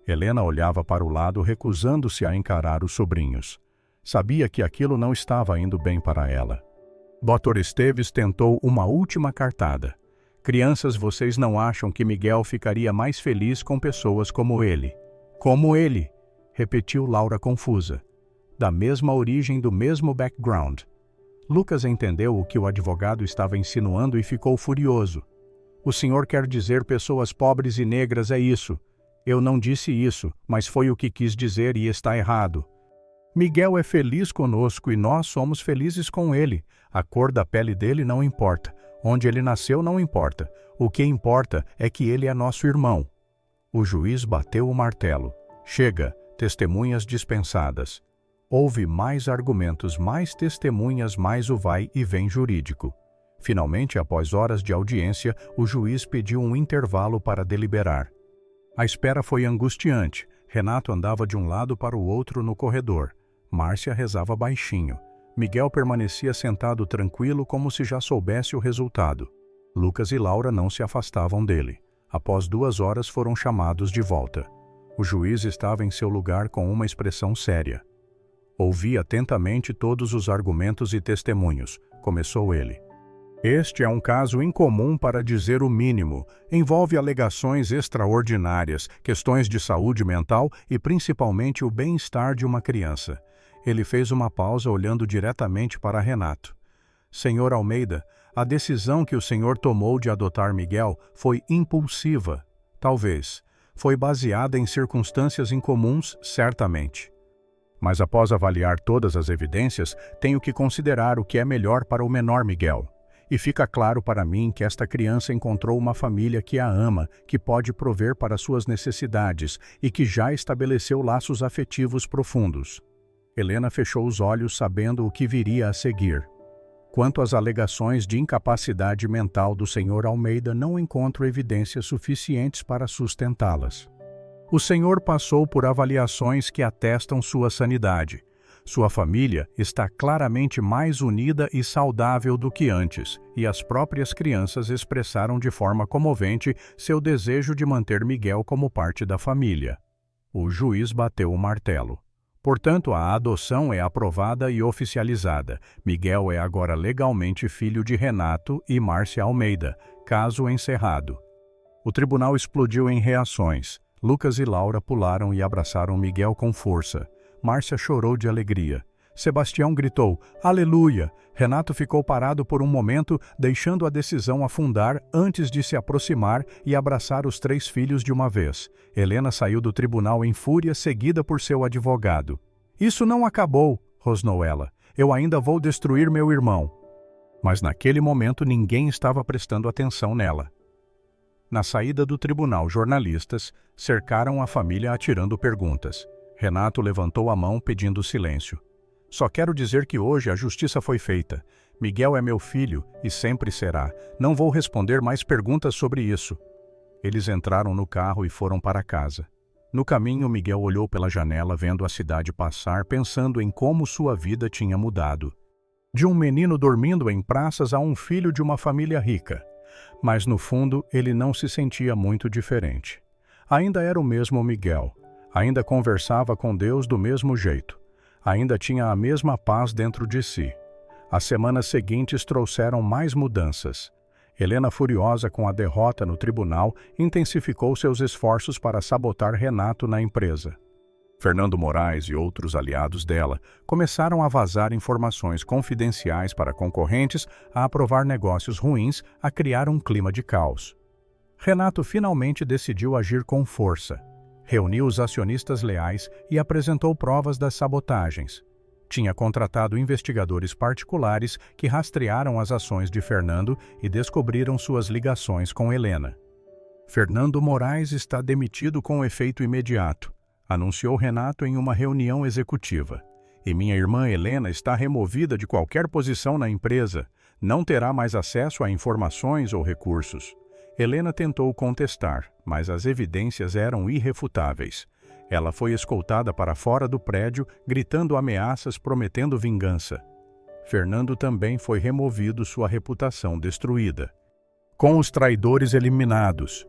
Helena olhava para o lado, recusando-se a encarar os sobrinhos. Sabia que aquilo não estava indo bem para ela. Dr. Esteves tentou uma última cartada. Crianças, vocês não acham que Miguel ficaria mais feliz com pessoas como ele? Como ele, repetiu Laura confusa. Da mesma origem, do mesmo background. Lucas entendeu o que o advogado estava insinuando e ficou furioso. O senhor quer dizer pessoas pobres e negras, é isso? Eu não disse isso, mas foi o que quis dizer e está errado. Miguel é feliz conosco e nós somos felizes com ele. A cor da pele dele não importa. Onde ele nasceu não importa. O que importa é que ele é nosso irmão. O juiz bateu o martelo. Chega, testemunhas dispensadas. Houve mais argumentos, mais testemunhas, mais o vai e vem jurídico. Finalmente, após horas de audiência, o juiz pediu um intervalo para deliberar. A espera foi angustiante. Renato andava de um lado para o outro no corredor. Márcia rezava baixinho. Miguel permanecia sentado tranquilo, como se já soubesse o resultado. Lucas e Laura não se afastavam dele. Após 2 horas foram chamados de volta. O juiz estava em seu lugar com uma expressão séria. Ouvi atentamente todos os argumentos e testemunhos. Começou ele. Este é um caso incomum, para dizer o mínimo. Envolve alegações extraordinárias, questões de saúde mental e principalmente o bem-estar de uma criança. Ele fez uma pausa, olhando diretamente para Renato. Senhor Almeida, a decisão que o senhor tomou de adotar Miguel foi impulsiva, talvez. Foi baseada em circunstâncias incomuns, certamente. Mas após avaliar todas as evidências, tenho que considerar o que é melhor para o menor Miguel. E fica claro para mim que esta criança encontrou uma família que a ama, que pode prover para suas necessidades e que já estabeleceu laços afetivos profundos. Helena fechou os olhos, sabendo o que viria a seguir. Quanto às alegações de incapacidade mental do Sr. Almeida, não encontro evidências suficientes para sustentá-las. O senhor passou por avaliações que atestam sua sanidade. Sua família está claramente mais unida e saudável do que antes, e as próprias crianças expressaram de forma comovente seu desejo de manter Miguel como parte da família. O juiz bateu o martelo. Portanto, a adoção é aprovada e oficializada. Miguel é agora legalmente filho de Renato e Márcia Almeida, caso encerrado. O tribunal explodiu em reações. Lucas e Laura pularam e abraçaram Miguel com força. Márcia chorou de alegria. Sebastião gritou, aleluia! Renato ficou parado por um momento, deixando a decisão afundar antes de se aproximar e abraçar os 3 filhos de uma vez. Helena saiu do tribunal em fúria, seguida por seu advogado. Isso não acabou, rosnou ela. Eu ainda vou destruir meu irmão. Mas naquele momento ninguém estava prestando atenção nela. Na saída do tribunal, jornalistas cercaram a família atirando perguntas. Renato levantou a mão pedindo silêncio. Só quero dizer que hoje a justiça foi feita. Miguel é meu filho e sempre será. Não vou responder mais perguntas sobre isso. Eles entraram no carro e foram para casa. No caminho, Miguel olhou pela janela vendo a cidade passar, pensando em como sua vida tinha mudado. De um menino dormindo em praças a um filho de uma família rica. Mas no fundo, ele não se sentia muito diferente. Ainda era o mesmo Miguel. Ainda conversava com Deus do mesmo jeito. Ainda tinha a mesma paz dentro de si. As semanas seguintes trouxeram mais mudanças. Helena, furiosa com a derrota no tribunal, intensificou seus esforços para sabotar Renato na empresa. Fernando Moraes e outros aliados dela começaram a vazar informações confidenciais para concorrentes, a aprovar negócios ruins, a criar um clima de caos. Renato finalmente decidiu agir com força. Reuniu os acionistas leais e apresentou provas das sabotagens. Tinha contratado investigadores particulares que rastrearam as ações de Fernando e descobriram suas ligações com Helena. Fernando Moraes está demitido com efeito imediato, anunciou Renato em uma reunião executiva. E minha irmã Helena está removida de qualquer posição na empresa. Não terá mais acesso a informações ou recursos. Helena tentou contestar, mas as evidências eram irrefutáveis. Ela foi escoltada para fora do prédio, gritando ameaças, prometendo vingança. Fernando também foi removido, sua reputação destruída. Com os traidores eliminados,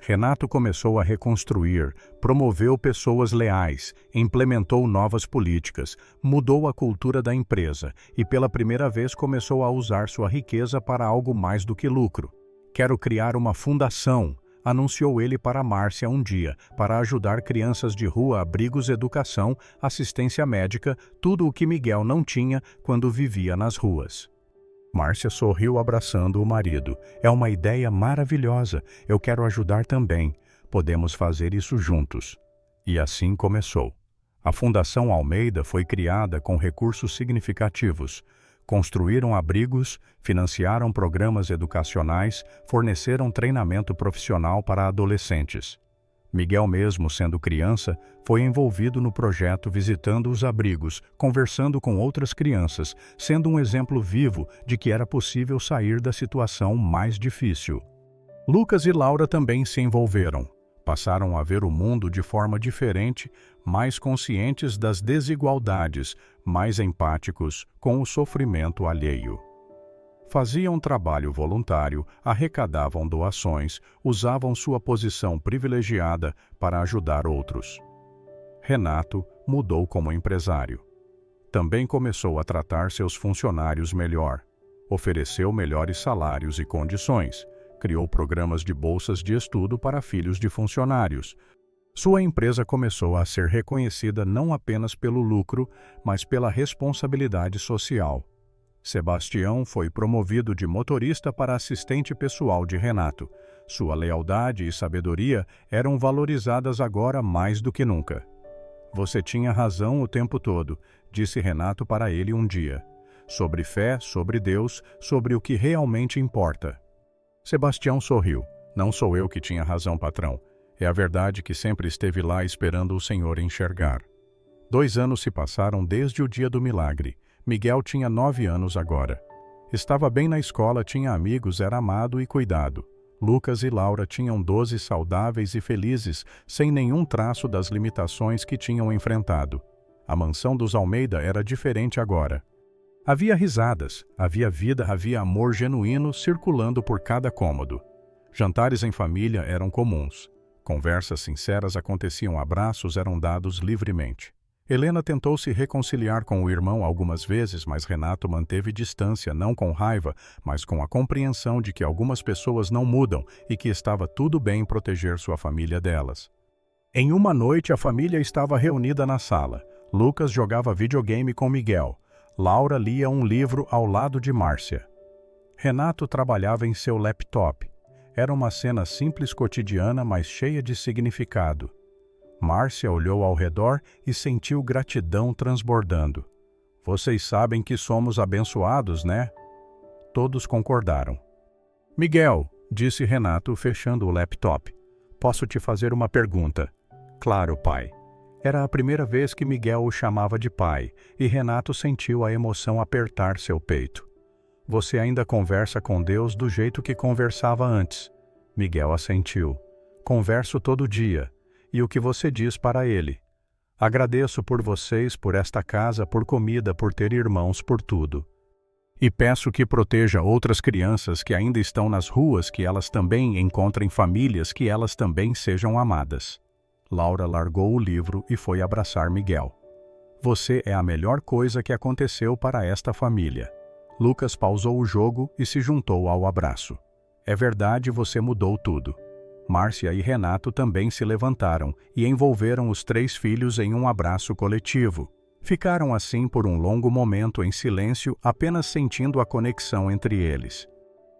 Renato começou a reconstruir, promoveu pessoas leais, implementou novas políticas, mudou a cultura da empresa e pela primeira vez começou a usar sua riqueza para algo mais do que lucro. Quero criar uma fundação, anunciou ele para Márcia um dia, para ajudar crianças de rua, abrigos, educação, assistência médica, tudo o que Miguel não tinha quando vivia nas ruas. Márcia sorriu abraçando o marido. É uma ideia maravilhosa. Eu quero ajudar também. Podemos fazer isso juntos. E assim começou. A Fundação Almeida foi criada com recursos significativos. Construíram abrigos, financiaram programas educacionais, forneceram treinamento profissional para adolescentes. Miguel, mesmo sendo criança, foi envolvido no projeto, visitando os abrigos, conversando com outras crianças, sendo um exemplo vivo de que era possível sair da situação mais difícil. Lucas e Laura também se envolveram. Passaram a ver o mundo de forma diferente, mais conscientes das desigualdades, mais empáticos com o sofrimento alheio. Faziam trabalho voluntário, arrecadavam doações, usavam sua posição privilegiada para ajudar outros. Renato mudou como empresário. Também começou a tratar seus funcionários melhor. Ofereceu melhores salários e condições. Criou programas de bolsas de estudo para filhos de funcionários. Sua empresa começou a ser reconhecida não apenas pelo lucro, mas pela responsabilidade social. Sebastião foi promovido de motorista para assistente pessoal de Renato. Sua lealdade e sabedoria eram valorizadas agora mais do que nunca. Você tinha razão o tempo todo, disse Renato para ele um dia. Sobre fé, sobre Deus, sobre o que realmente importa. Sebastião sorriu. Não sou eu que tinha razão, patrão. É a verdade que sempre esteve lá esperando o Senhor enxergar. 2 anos se passaram desde o dia do milagre. Miguel tinha 9 anos agora. Estava bem na escola, tinha amigos, era amado e cuidado. Lucas e Laura tinham 12 saudáveis e felizes, sem nenhum traço das limitações que tinham enfrentado. A mansão dos Almeida era diferente agora. Havia risadas, havia vida, havia amor genuíno circulando por cada cômodo. Jantares em família eram comuns. Conversas sinceras aconteciam, abraços eram dados livremente. Helena tentou se reconciliar com o irmão algumas vezes, mas Renato manteve distância, não com raiva, mas com a compreensão de que algumas pessoas não mudam e que estava tudo bem proteger sua família delas. Em uma noite, a família estava reunida na sala. Lucas jogava videogame com Miguel. Laura lia um livro ao lado de Márcia. Renato trabalhava em seu laptop. Era uma cena simples, cotidiana, mas cheia de significado. Márcia olhou ao redor e sentiu gratidão transbordando. Vocês sabem que somos abençoados, né? Todos concordaram. Miguel, disse Renato, fechando o laptop. Posso te fazer uma pergunta? Claro, pai. Era a primeira vez que Miguel o chamava de pai, e Renato sentiu a emoção apertar seu peito. Você ainda conversa com Deus do jeito que conversava antes? Miguel assentiu. Converso todo dia. E o que você diz para ele? Agradeço por vocês, por esta casa, por comida, por ter irmãos, por tudo. E peço que proteja outras crianças que ainda estão nas ruas, que elas também encontrem famílias, que elas também sejam amadas. Laura largou o livro e foi abraçar Miguel. Você é a melhor coisa que aconteceu para esta família. Lucas pausou o jogo e se juntou ao abraço. É verdade, você mudou tudo. Márcia e Renato também se levantaram e envolveram os 3 filhos em um abraço coletivo. Ficaram assim por um longo momento em silêncio, apenas sentindo a conexão entre eles.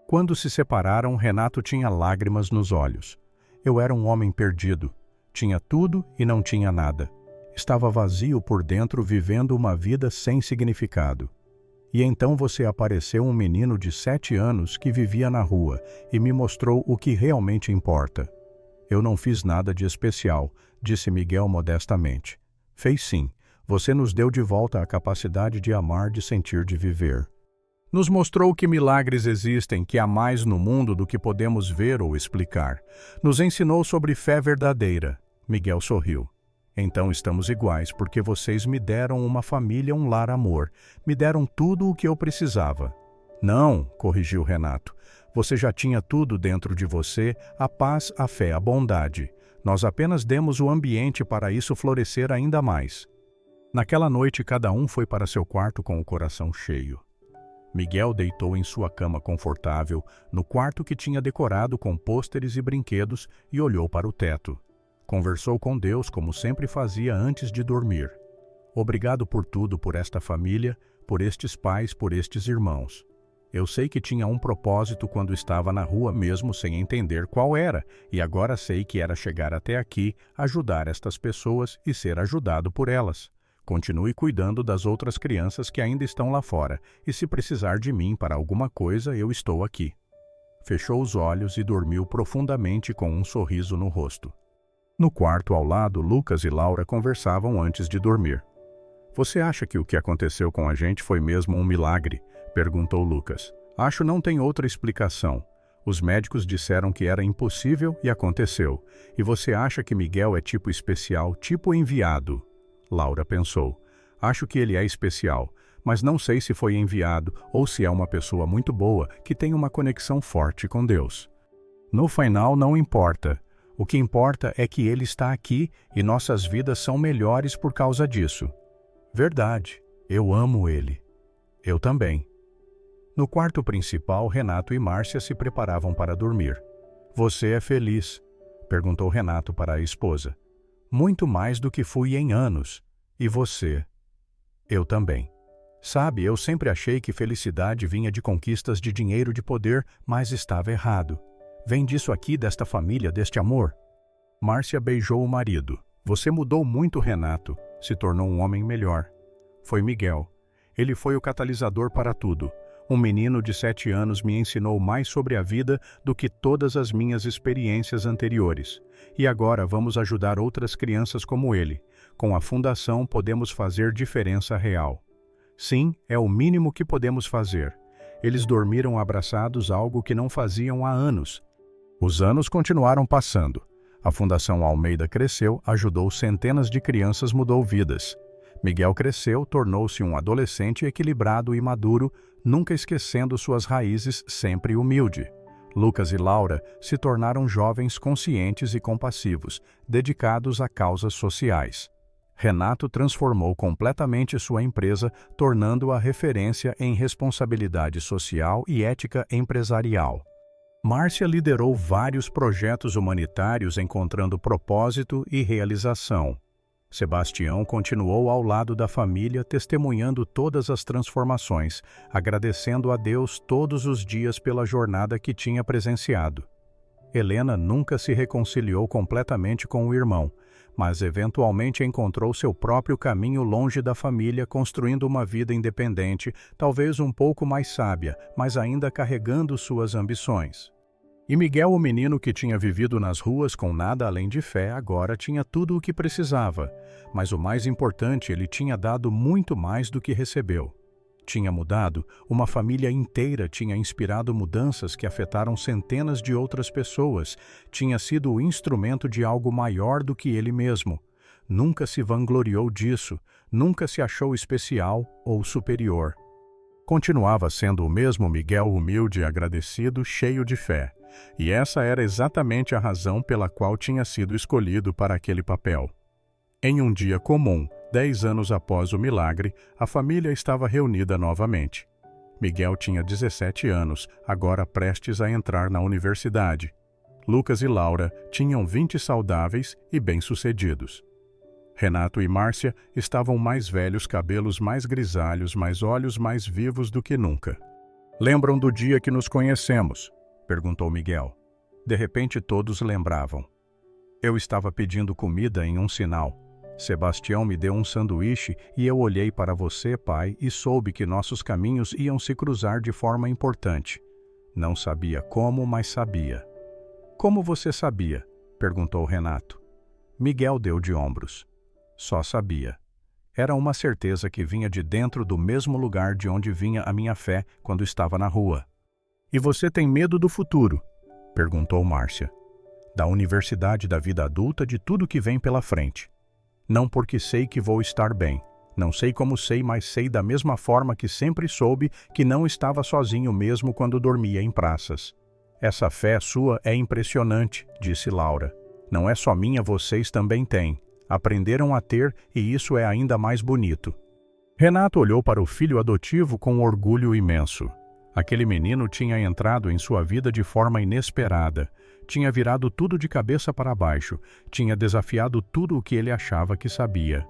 Quando se separaram, Renato tinha lágrimas nos olhos. Eu era um homem perdido. Tinha tudo e não tinha nada. Estava vazio por dentro, vivendo uma vida sem significado. E então você apareceu, um menino de 7 anos que vivia na rua e me mostrou o que realmente importa. Eu não fiz nada de especial, disse Miguel modestamente. Fez sim. Você nos deu de volta a capacidade de amar, de sentir, de viver. Nos mostrou que milagres existem, que há mais no mundo do que podemos ver ou explicar. Nos ensinou sobre fé verdadeira. Miguel sorriu. Então estamos iguais, porque vocês me deram uma família, um lar, amor. Me deram tudo o que eu precisava. Não, corrigiu Renato. Você já tinha tudo dentro de você, a paz, a fé, a bondade. Nós apenas demos o ambiente para isso florescer ainda mais. Naquela noite, cada um foi para seu quarto com o coração cheio. Miguel deitou em sua cama confortável, no quarto que tinha decorado com pôsteres e brinquedos, e olhou para o teto. Conversou com Deus como sempre fazia antes de dormir. Obrigado por tudo, por esta família, por estes pais, por estes irmãos. Eu sei que tinha um propósito quando estava na rua mesmo sem entender qual era, e agora sei que era chegar até aqui, ajudar estas pessoas e ser ajudado por elas. Continue cuidando das outras crianças que ainda estão lá fora, e se precisar de mim para alguma coisa, eu estou aqui. Fechou os olhos e dormiu profundamente com um sorriso no rosto. No quarto ao lado, Lucas e Laura conversavam antes de dormir. Você acha que o que aconteceu com a gente foi mesmo um milagre? Perguntou Lucas. Acho não tem outra explicação. Os médicos disseram que era impossível e aconteceu. E você acha que Miguel é tipo especial, tipo enviado? Laura pensou. Acho que ele é especial, mas não sei se foi enviado ou se é uma pessoa muito boa que tem uma conexão forte com Deus. No final não importa. O que importa é que ele está aqui e nossas vidas são melhores por causa disso. Verdade, eu amo ele. Eu também. No quarto principal, Renato e Márcia se preparavam para dormir. Você é feliz? Perguntou Renato para a esposa. Muito mais do que fui em anos. E você? Eu também. Sabe, eu sempre achei que felicidade vinha de conquistas de dinheiro, de poder, mas estava errado. Vem disso aqui, desta família, deste amor. Márcia beijou o marido. Você mudou muito, Renato. Se tornou um homem melhor. Foi Miguel. Ele foi o catalisador para tudo. Um menino de 7 anos me ensinou mais sobre a vida do que todas as minhas experiências anteriores. E agora vamos ajudar outras crianças como ele. Com a fundação podemos fazer diferença real. Sim, é o mínimo que podemos fazer. Eles dormiram abraçados, algo que não faziam há anos. Os anos continuaram passando. A Fundação Almeida cresceu, ajudou centenas de crianças, mudou vidas. Miguel cresceu, tornou-se um adolescente equilibrado e maduro, nunca esquecendo suas raízes, sempre humilde. Lucas e Laura se tornaram jovens conscientes e compassivos, dedicados a causas sociais. Renato transformou completamente sua empresa, tornando-a referência em responsabilidade social e ética empresarial. Márcia liderou vários projetos humanitários, encontrando propósito e realização. Sebastião continuou ao lado da família, testemunhando todas as transformações, agradecendo a Deus todos os dias pela jornada que tinha presenciado. Helena nunca se reconciliou completamente com o irmão, mas eventualmente encontrou seu próprio caminho longe da família, construindo uma vida independente, talvez um pouco mais sábia, mas ainda carregando suas ambições. E Miguel, o menino que tinha vivido nas ruas com nada além de fé, agora tinha tudo o que precisava. Mas o mais importante, ele tinha dado muito mais do que recebeu. Tinha mudado, uma família inteira, tinha inspirado mudanças que afetaram centenas de outras pessoas, tinha sido o instrumento de algo maior do que ele mesmo. Nunca se vangloriou disso, nunca se achou especial ou superior. Continuava sendo o mesmo Miguel humilde e agradecido, cheio de fé. E essa era exatamente a razão pela qual tinha sido escolhido para aquele papel. Em um dia comum, 10 anos após o milagre, a família estava reunida novamente. Miguel tinha 17 anos, agora prestes a entrar na universidade. Lucas e Laura tinham 20 saudáveis e bem-sucedidos. Renato e Márcia estavam mais velhos, cabelos mais grisalhos, mas olhos mais vivos do que nunca. "Lembram do dia que nos conhecemos?" perguntou Miguel. De repente todos lembravam. "Eu estava pedindo comida em um sinal. Sebastião me deu um sanduíche e eu olhei para você, pai, e soube que nossos caminhos iam se cruzar de forma importante. Não sabia como, mas sabia." "Como você sabia?" perguntou Renato. Miguel deu de ombros. Só sabia. Era uma certeza que vinha de dentro do mesmo lugar de onde vinha a minha fé quando estava na rua. "E você tem medo do futuro?" perguntou Márcia. "Da universidade, da vida adulta, de tudo que vem pela frente." "Não, porque sei que vou estar bem. Não sei como sei, mas sei da mesma forma que sempre soube que não estava sozinho mesmo quando dormia em praças." "Essa fé sua é impressionante", disse Laura. "Não é só minha, vocês também têm. Aprenderam a ter e isso é ainda mais bonito." Renato olhou para o filho adotivo com um orgulho imenso. Aquele menino tinha entrado em sua vida de forma inesperada, tinha virado tudo de cabeça para baixo, tinha desafiado tudo o que ele achava que sabia.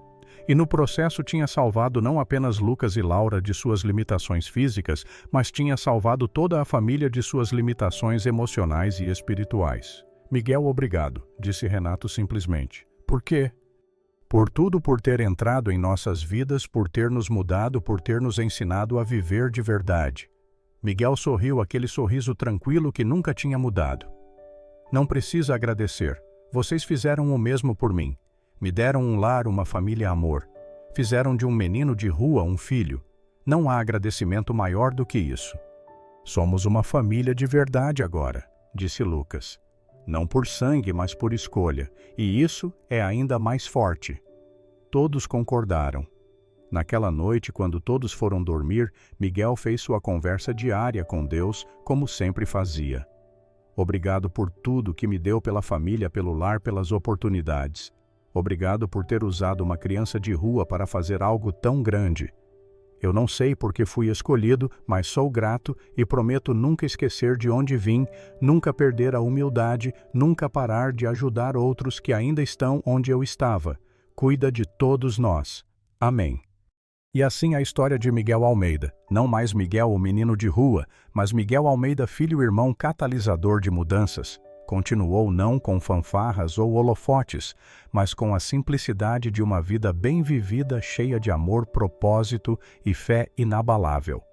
E no processo tinha salvado não apenas Lucas e Laura de suas limitações físicas, mas tinha salvado toda a família de suas limitações emocionais e espirituais. "Miguel, obrigado", disse Renato simplesmente. "Por quê?" "Por tudo, por ter entrado em nossas vidas, por ter nos mudado, por ter nos ensinado a viver de verdade." Miguel sorriu, aquele sorriso tranquilo que nunca tinha mudado. "Não precisa agradecer. Vocês fizeram o mesmo por mim. Me deram um lar, uma família, amor. Fizeram de um menino de rua um filho. Não há agradecimento maior do que isso." "Somos uma família de verdade agora", disse Lucas. "Não por sangue, mas por escolha. E isso é ainda mais forte." Todos concordaram. Naquela noite, quando todos foram dormir, Miguel fez sua conversa diária com Deus, como sempre fazia. "Obrigado por tudo que me deu, pela família, pelo lar, pelas oportunidades. Obrigado por ter usado uma criança de rua para fazer algo tão grande. Eu não sei por que fui escolhido, mas sou grato e prometo nunca esquecer de onde vim, nunca perder a humildade, nunca parar de ajudar outros que ainda estão onde eu estava. Cuida de todos nós. Amém." E assim a história de Miguel Almeida, não mais Miguel o menino de rua, mas Miguel Almeida filho e irmão catalisador de mudanças, continuou não com fanfarras ou holofotes, mas com a simplicidade de uma vida bem vivida, cheia de amor, propósito e fé inabalável.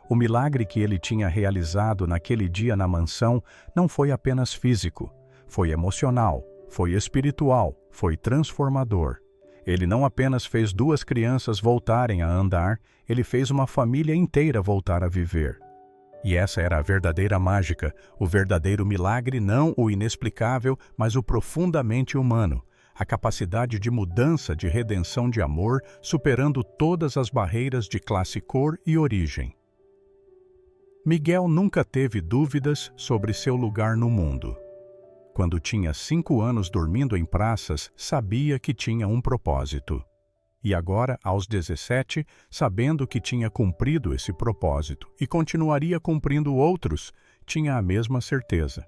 O milagre que ele tinha realizado naquele dia na mansão não foi apenas físico, foi emocional, foi espiritual, foi transformador. Ele não apenas fez 2 crianças voltarem a andar, ele fez uma família inteira voltar a viver. E essa era a verdadeira mágica, o verdadeiro milagre, não o inexplicável, mas o profundamente humano, a capacidade de mudança, de redenção de amor, superando todas as barreiras de classe, cor e origem. Miguel nunca teve dúvidas sobre seu lugar no mundo. Quando tinha 5 anos dormindo em praças, sabia que tinha um propósito. E agora, aos 17, sabendo que tinha cumprido esse propósito e continuaria cumprindo outros, tinha a mesma certeza.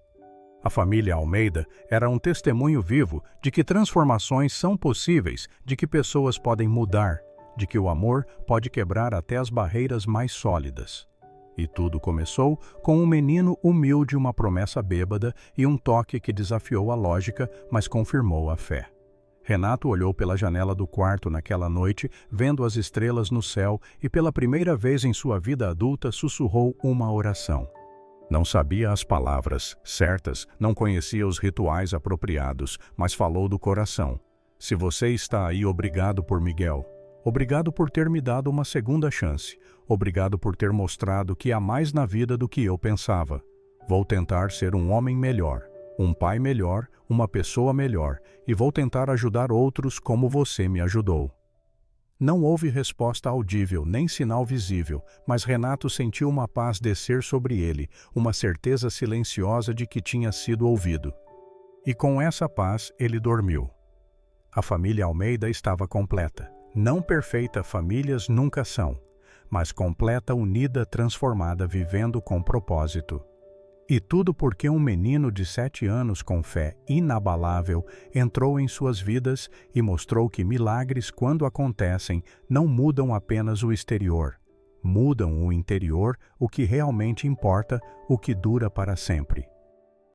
A família Almeida era um testemunho vivo de que transformações são possíveis, de que pessoas podem mudar, de que o amor pode quebrar até as barreiras mais sólidas. E tudo começou com um menino humilde, uma promessa bêbada e um toque que desafiou a lógica, mas confirmou a fé. Renato olhou pela janela do quarto naquela noite, vendo as estrelas no céu, e pela primeira vez em sua vida adulta sussurrou uma oração. Não sabia as palavras certas, não conhecia os rituais apropriados, mas falou do coração. Se você está aí, obrigado por Miguel. Obrigado por ter me dado uma segunda chance. Obrigado por ter mostrado que há mais na vida do que eu pensava. Vou tentar ser um homem melhor, um pai melhor, uma pessoa melhor, e vou tentar ajudar outros como você me ajudou. Não houve resposta audível, nem sinal visível, mas Renato sentiu uma paz descer sobre ele, uma certeza silenciosa de que tinha sido ouvido. E com essa paz ele dormiu. A família Almeida estava completa. Não perfeita, famílias nunca são, mas completa, unida, transformada, vivendo com propósito. E tudo porque um menino de 7 anos com fé inabalável entrou em suas vidas e mostrou que milagres, quando acontecem, não mudam apenas o exterior. Mudam o interior, o que realmente importa, o que dura para sempre.